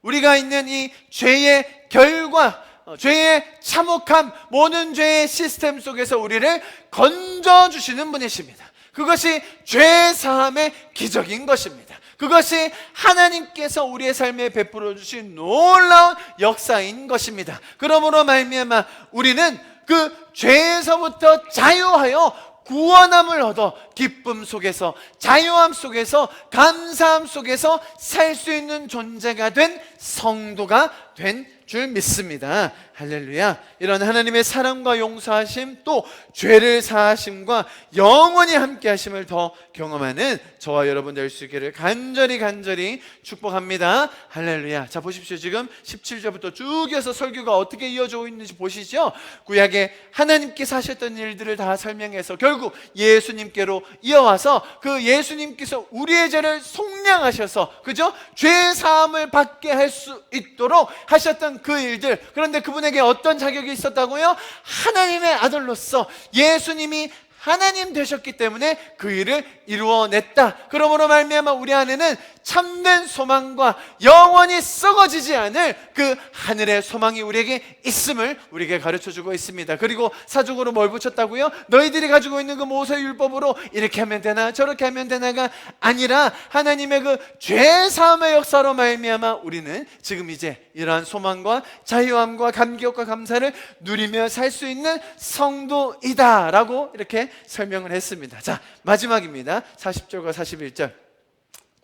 우리가 있는 이 죄의 결과, 죄의 참혹함, 모든 죄의 시스템 속에서 우리를 건져주시는 분이십니다. 그것이 죄 사함의 기적인 것입니다. 그것이 하나님께서 우리의 삶에 베풀어 주신 놀라운 역사인 것입니다. 그러므로 말미암아 우리는 그 죄에서부터 자유하여 구원함을 얻어 기쁨 속에서, 자유함 속에서, 감사함 속에서 살 수 있는 존재가 된 성도가 된 줄 믿습니다. 할렐루야. 이런 하나님의 사랑과 용서하심, 또 죄를 사하심과 영원히 함께 하심을 더 경험하는 저와 여러분 될 수 있기를 간절히 축복합니다. 할렐루야. 자, 보십시오. 지금 17절부터 쭉 이어서 설교가 어떻게 이어져 있는지 보시죠. 구약에 하나님께서 하셨던 일들을 다 설명해서 결국 예수님께로 이어와서 그 예수님께서 우리의 죄를 속량하셔서, 그죠? 죄 사함을 받게 할 수 있도록 하셨던 그 일들. 그런데 그분에게 어떤 자격이 있었다고요? 하나님의 아들로서 예수님이 하나님 되셨기 때문에 그 일을 이루어냈다. 그러므로 말미암아 우리 안에는 참된 소망과 영원히 썩어지지 않을 그 하늘의 소망이 우리에게 있음을 우리에게 가르쳐주고 있습니다. 그리고 사적으로 뭘 붙였다고요? 너희들이 가지고 있는 그 모세율법으로 이렇게 하면 되나 저렇게 하면 되나가 아니라 하나님의 그 죄사함의 역사로 말미암아 우리는 지금 이제 이러한 소망과 자유함과 감격과 감사를 누리며 살 수 있는 성도이다 라고 이렇게 설명을 했습니다. 자, 마지막입니다. 40절과 41절.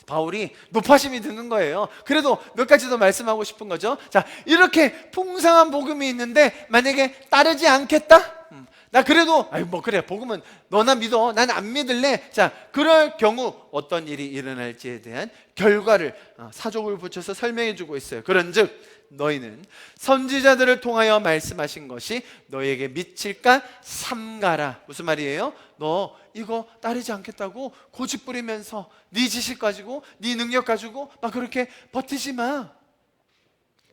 바울이 높아심이 드는 거예요. 그래도 몇 가지 더 말씀하고 싶은 거죠. 자, 이렇게 풍성한 복음이 있는데 만약에 따르지 않겠다? 나 그래도 뭐 그래, 복음은 너나 믿어, 난 안 믿을래. 자, 그럴 경우 어떤 일이 일어날지에 대한 결과를 사족을 붙여서 설명해 주고 있어요. 그런즉 너희는 선지자들을 통하여 말씀하신 것이 너희에게 미칠까 삼가라. 무슨 말이에요? 너 이거 따르지 않겠다고 고집 부리면서 네 지식 가지고 네 능력 가지고 막 그렇게 버티지 마.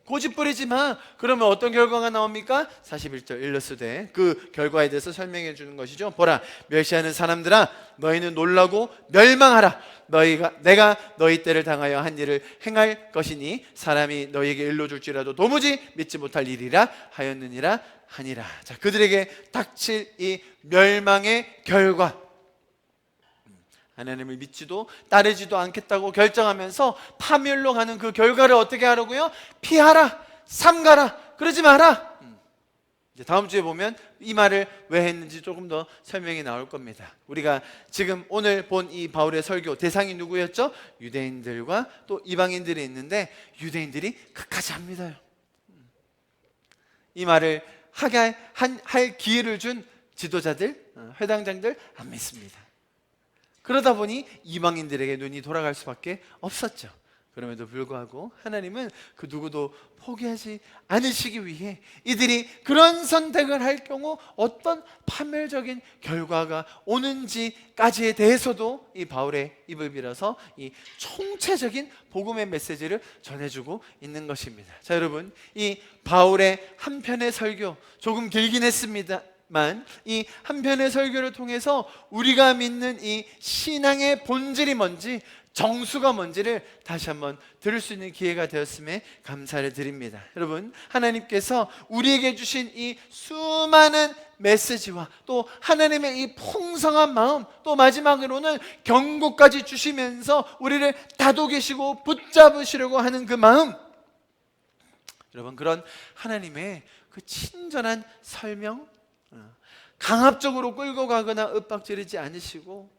고집 부리지 마. 그러면 어떤 결과가 나옵니까? 41절 일러스되 그 결과에 대해서 설명해 주는 것이죠. 보라, 멸시하는 사람들아, 너희는 놀라고 멸망하라. 내가 너희 때를 당하여 한 일을 행할 것이니 사람이 너희에게 일러줄지라도 도무지 믿지 못할 일이라 하였느니라 하니라. 자, 그들에게 닥칠 이 멸망의 결과, 하나님을 믿지도 따르지도 않겠다고 결정하면서 파멸로 가는 그 결과를 어떻게 하라고요? 피하라, 삼가라, 그러지 마라. 이제 다음 주에 보면 이 말을 왜 했는지 조금 더 설명이 나올 겁니다. 우리가 지금 오늘 본 이 바울의 설교 대상이 누구였죠? 유대인들과 또 이방인들이 있는데 유대인들이 끝까지 안 믿어요. 이 말을 할 기회를 준 지도자들, 회당장들 안 믿습니다. 그러다 보니 이방인들에게 눈이 돌아갈 수밖에 없었죠. 그럼에도 불구하고 하나님은 그 누구도 포기하지 않으시기 위해 이들이 그런 선택을 할 경우 어떤 파멸적인 결과가 오는지까지에 대해서도 이 바울의 입을 빌어서 이 총체적인 복음의 메시지를 전해주고 있는 것입니다. 자, 여러분, 이 바울의 한편의 설교 조금 길긴 했습니다만 이 한편의 설교를 통해서 우리가 믿는 이 신앙의 본질이 뭔지, 정수가 뭔지를 다시 한번 들을 수 있는 기회가 되었음에 감사를 드립니다. 여러분, 하나님께서 우리에게 주신 이 수많은 메시지와 또 하나님의 이 풍성한 마음, 또 마지막으로는 경고까지 주시면서 우리를 다독이시고 붙잡으시려고 하는 그 마음, 여러분, 그런 하나님의 그 친절한 설명, 강압적으로 끌고 가거나 윽박지르지 않으시고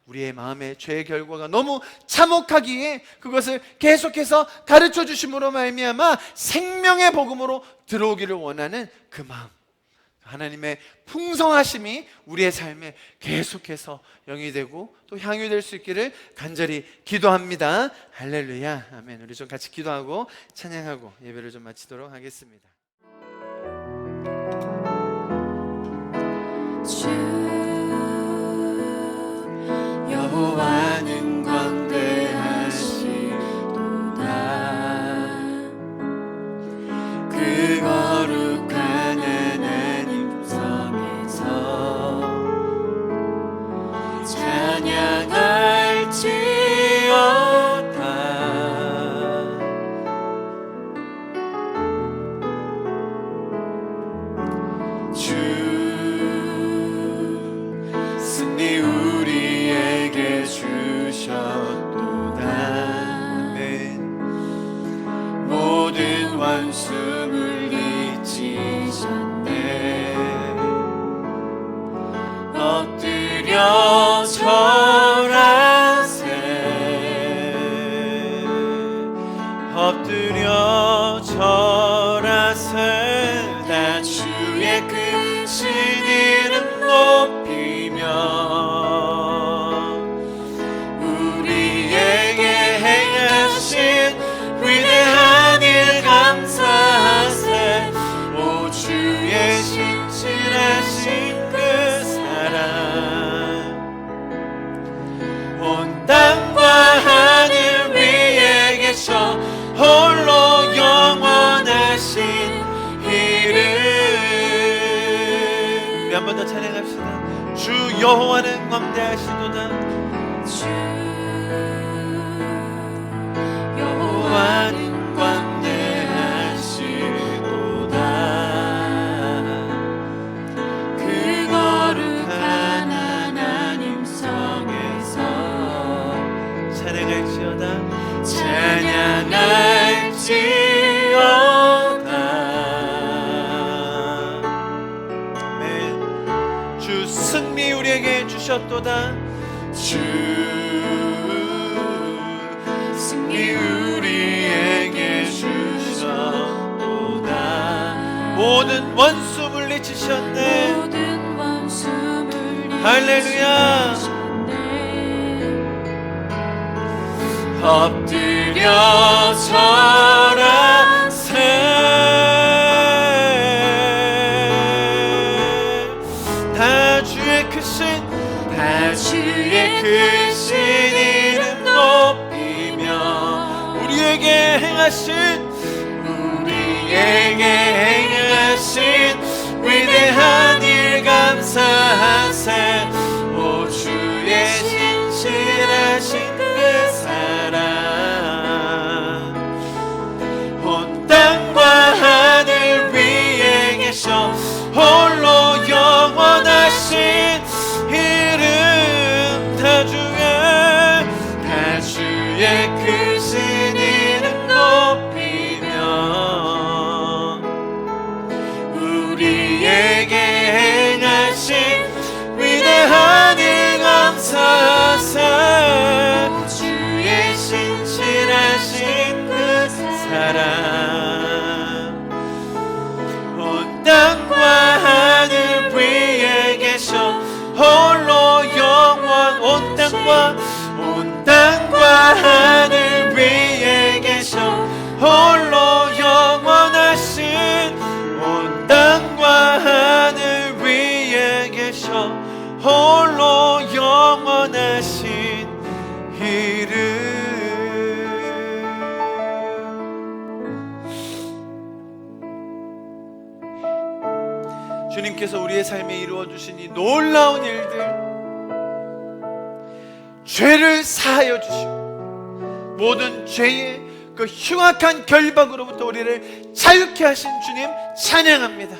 우리의 마음의 죄의 결과가 너무 참혹하기에 그것을 계속해서 가르쳐 주심으로 말미암아 생명의 복음으로 들어오기를 원하는 그 마음, 하나님의 풍성하심이 우리의 삶에 계속해서 영이 되고 또 향유 될 수 있기를 간절히 기도합니다. 할렐루야, 아멘. 우리 좀 같이 기도하고 찬양하고 예배를 좀 마치도록 하겠습니다. 여호와는 광대하시도다. 그 거룩한 하나님 성에서 찬양할지어다. 주 승리 우리에게 주셨도다. 모든 원수 물리치셨네. 엎드려 절하세. 엎드려 절하세. 다 주의 크신 이름 높이며 우리에게 행하신 위대한 일 감사하세. 오 주의 신실하신 그 사랑, 온 땅과 하늘 위에 계셔 홀로 영원하신 이름. 우리 한 번 더 찬양합시다. 주 여호와는 광대하시도다. 주 여호와는 광대하시도다. 그 거룩한 하나님 성에서 찬양할지어다. 찬양할지어다. 아멘. 주 승리 우리에게 주셨도다. 주 승리 우리에게 주셨도다. 모든 원수 물리치셨네. 모든 원수 물리치셨네. 할렐루야. 엎드려 절하세. 다 주의 크신, 다 주의 크신 이름 높이며 우리에게 행하신 위대한 일 감사하세. 오 주의 신실하신 그 사랑, 온 땅과 하늘 위에 계셔 홀로 영원하신 이름. 다 주의 크신 이름 높이며 우리에게 행하신 위대한 일 감사하세. 주의 신실하신 그 사랑, 온 땅과 하늘 위에 계셔 홀로 영원. 온 땅과 하늘 위에 선하신 이름. 주님께서 우리의 삶에 이루어 주신 이 놀라운 일들, 죄를 사하여 주시고 모든 죄의 그 흉악한 결박으로부터 우리를 자유케 하신 주님 찬양합니다.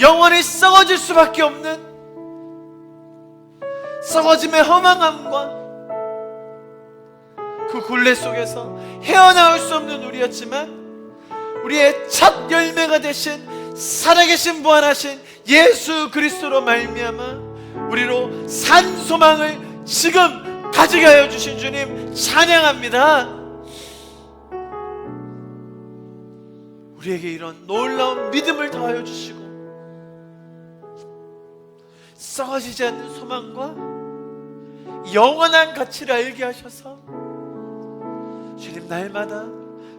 영원히 썩어질 수밖에 없는 썩어짐의 허망함과 그 굴레 속에서 헤어나올 수 없는 우리였지만 우리의 첫 열매가 되신 살아계신 부활하신 예수 그리스도로 말미암아 우리로 산 소망을 지금 가지게 하여 주신 주님 찬양합니다. 우리에게 이런 놀라운 믿음을 더하여 주시고 썩어지지 않는 소망과 영원한 가치를 알게 하셔서 주님 날마다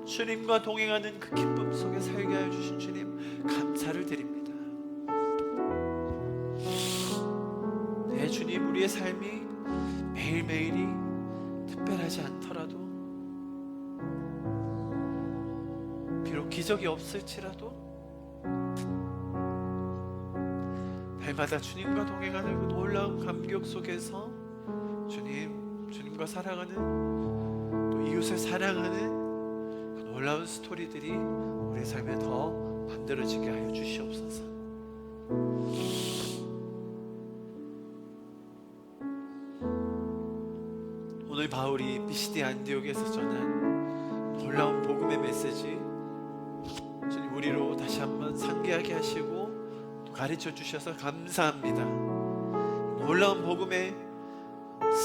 주님과 동행하는 그 기쁨 속에 살게 하여 주신 주님 감사를 드립니다. 네, 주님, 우리의 삶이 매일매일이 특별하지 않더라도 비록 기적이 없을지라도 날마다 주님과 동행하는 그 놀라운 감격 속에서 주님과 살아가는 또 이웃을 사랑하는 그 놀라운 스토리들이 우리의 삶에 더 만들어지게 하여 주시옵소서. 오늘 바울이 비시디 안디옥에서 전한 놀라운 복음의 메시지, 주님 우리로 다시 한번 상기하게 하시고 또 가르쳐 주셔서 감사합니다. 놀라운 복음의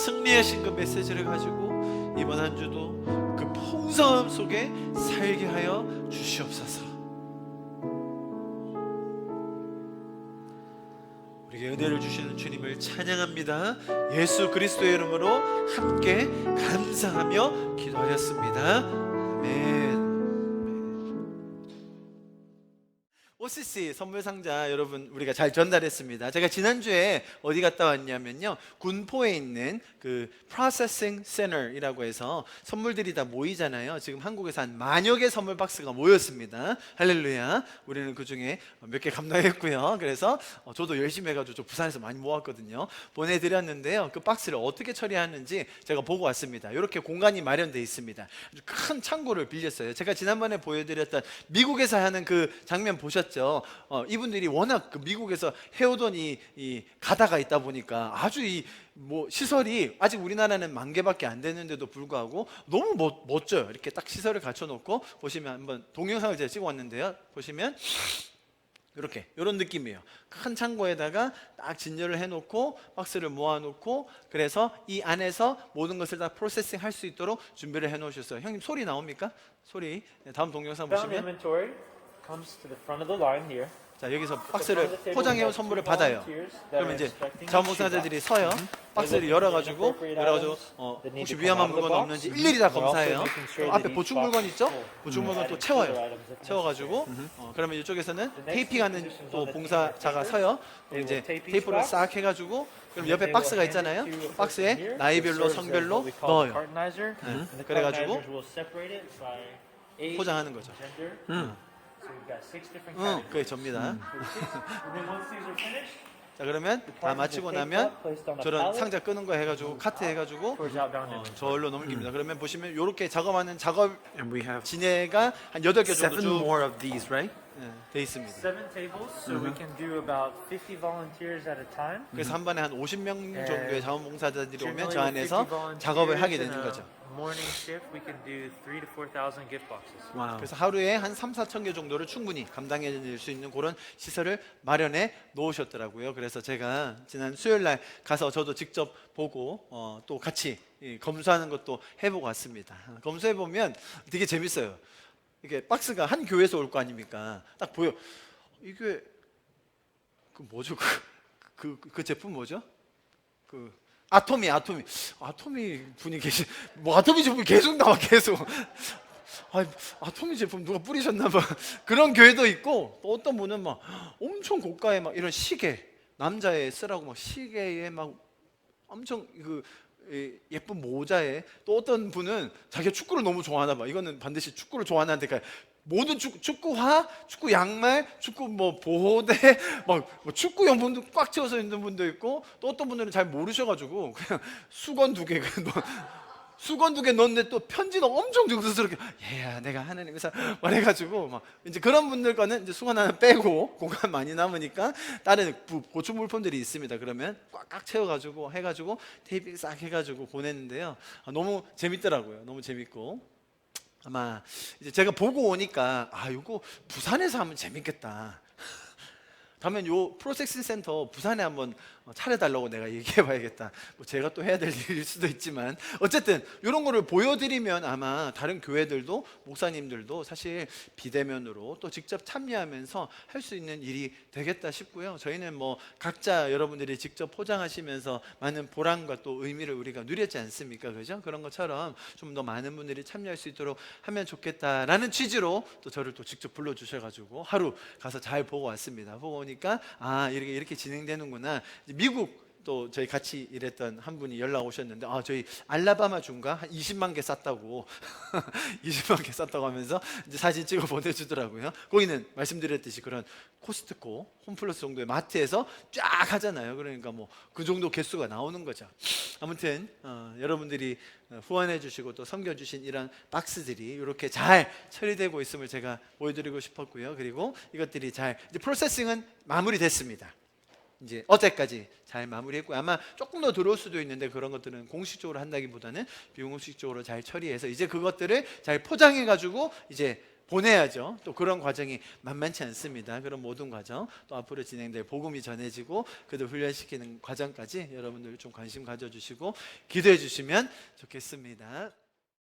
승리하신 그 메시지를 가지고 이번 한 주도 그 풍성함 속에 살게 하여 주시옵소서. 우리에게 은혜를 주시는 주님을 찬양합니다. 예수 그리스도의 이름으로 함께 감사하며 기도하였습니다. 아멘. OCC 선물 상자 여러분 우리가 잘 전달했습니다. 제가 지난주에 어디 갔다 왔냐면요, 군포에 있는 그 프로세싱 센터이라고 해서 선물들이 다 모이잖아요. 지금 한국에서 한 만여 개 선물 박스가 모였습니다. 할렐루야. 우리는 그 중에 몇 개 감당했고요. 그래서 저도 열심히 해가지고 저 부산에서 많이 모았거든요. 보내드렸는데요, 그 박스를 어떻게 처리하는지 제가 보고 왔습니다. 이렇게 공간이 마련되어 있습니다. 아주 큰 창고를 빌렸어요. 제가 지난번에 보여드렸던 미국에서 하는 그 장면 보셨죠? 이분들이 워낙 그 미국에서 해오던 이 가다가 있다 보니까 아주 시설이 아직 우리나라는 10,000개밖에 안 되는데도 불구하고 너무 멋져요. 이렇게 딱 시설을 갖춰놓고 보시면 한번 동영상을 제가 찍어왔는데요. 보시면 이런 느낌이에요. 큰 창고에다가 딱 진열을 해놓고 박스를 모아놓고 그래서 이 안에서 모든 것을 다 프로세싱 할 수 있도록 준비를 해놓으셨어요. 형님 소리 나옵니까? 소리. 다음 동영상 보시면 comes to the front of the line here. 자, 여기서 박스를 포장해온 선물을 받아요. 그러면 이제 자원봉사자들이 서요. 박스를 열어가지고 혹시 위험한 물건 없는지 일일이 다 검사해요. 앞에 보충 물건 있죠? 보충 물건 또 채워가지고 그러면 이쪽에서는 테이핑하는 또 봉사자가 서요. 그럼 이제 테이프를 싹 해가지고 그럼 옆에 박스가 있잖아요. 박스에 나이별로 성별로 넣어요. 그래가지고 포장하는 거죠. 그게 접니다. 자, 그러면 다 마치고 나면 저런 상자 끄는 거 해가지고 카트 해가지고 저울로 넘깁니다. 그러면 보시면 이렇게 작업하는 작업 진해가 한 8개 정도 쭉 돼 있습니다. 그래서 한 번에 한 50명 정도의 자원봉사자들이 오면 저 안에서 작업을 하게 되는 거죠. 그래서 하루에 한 3-4천 개 정도를 충분히 감당해낼 수 있는 그런 시설을 마련해 놓으셨더라고요. 그래서 제가 지난 수요일 날 가서 저도 직접 보고 또 같이 검수하는 것도 해보고 왔습니다. 검수해 보면 되게 재밌어요. 이게 박스가 한 교회에서 올 거 아닙니까? 딱 보여. 이게 그 뭐죠? 그 제품 뭐죠? 아토미 분이 계시. 아토미 제품 계속 나와 계속. 아토미 제품 누가 뿌리셨나 봐. 그런 교회도 있고 또 어떤 분은 막 엄청 고가의 막 이런 시계, 남자의 쓰라고 막 시계에 막 엄청 예쁜 모자에, 또 어떤 분은 자기가 축구를 너무 좋아하나 봐. 이거는 반드시 축구를 좋아하는 데가 모든 축구화, 축구 양말, 축구 뭐 보호대, 막 뭐 축구 용품도 꽉 채워서 있는 분도 있고, 또 어떤 분들은 잘 모르셔가지고 그냥 수건 2개 수건 2개 넣는데 또 편지도 엄청 정성스럽게 얘야 내가 하나님 회사 말해가지고 막 이제 그런 분들 거는 이제 수건 하나 빼고 공간 많이 남으니까 다른 보충 물품들이 있습니다. 그러면 꽉 채워가지고 해가지고 테이핑 싹 해가지고 보냈는데요. 너무 재밌더라고요. 너무 재밌고 아마 이제 제가 보고 오니까 이거 부산에서 하면 재밌겠다. 다음엔 요 프로섹싱 센터 부산에 한번 차려달라고 내가 얘기해봐야겠다. 뭐 제가 또 해야 될 일일 수도 있지만 어쨌든 이런 거를 보여드리면 아마 다른 교회들도 목사님들도 사실 비대면으로 또 직접 참여하면서 할 수 있는 일이 되겠다 싶고요. 저희는 뭐 각자 여러분들이 직접 포장하시면서 많은 보람과 또 의미를 우리가 누렸지 않습니까? 그죠? 그런 것처럼 좀 더 많은 분들이 참여할 수 있도록 하면 좋겠다라는 취지로 또 저를 또 직접 불러주셔가지고 하루 가서 잘 보고 왔습니다. 보고 오니까 이렇게 진행되는구나. 미국 또 저희 같이 일했던 한 분이 연락 오셨는데 저희 알라바마 주인가 한 20만 개 쌌다고 20만 개 쌌다고 하면서 이제 사진 찍어 보내주더라고요. 거기는 말씀드렸듯이 그런 코스트코, 홈플러스 정도의 마트에서 쫙 하잖아요. 그러니까 뭐 그 정도 개수가 나오는 거죠. 아무튼 여러분들이 후원해 주시고 또 섬겨 주신 이런 박스들이 이렇게 잘 처리되고 있음을 제가 보여드리고 싶었고요. 그리고 이것들이 잘 이제 프로세싱은 마무리됐습니다. 이제 어제까지 잘 마무리했고 아마 조금 더 들어올 수도 있는데 그런 것들은 공식적으로 한다기보다는 비공식적으로 잘 처리해서 이제 그것들을 잘 포장해 가지고 이제 보내야죠. 또 그런 과정이 만만치 않습니다. 그런 모든 과정 또 앞으로 진행될 복음이 전해지고 그들 훈련시키는 과정까지 여러분들 좀 관심 가져주시고 기도해 주시면 좋겠습니다.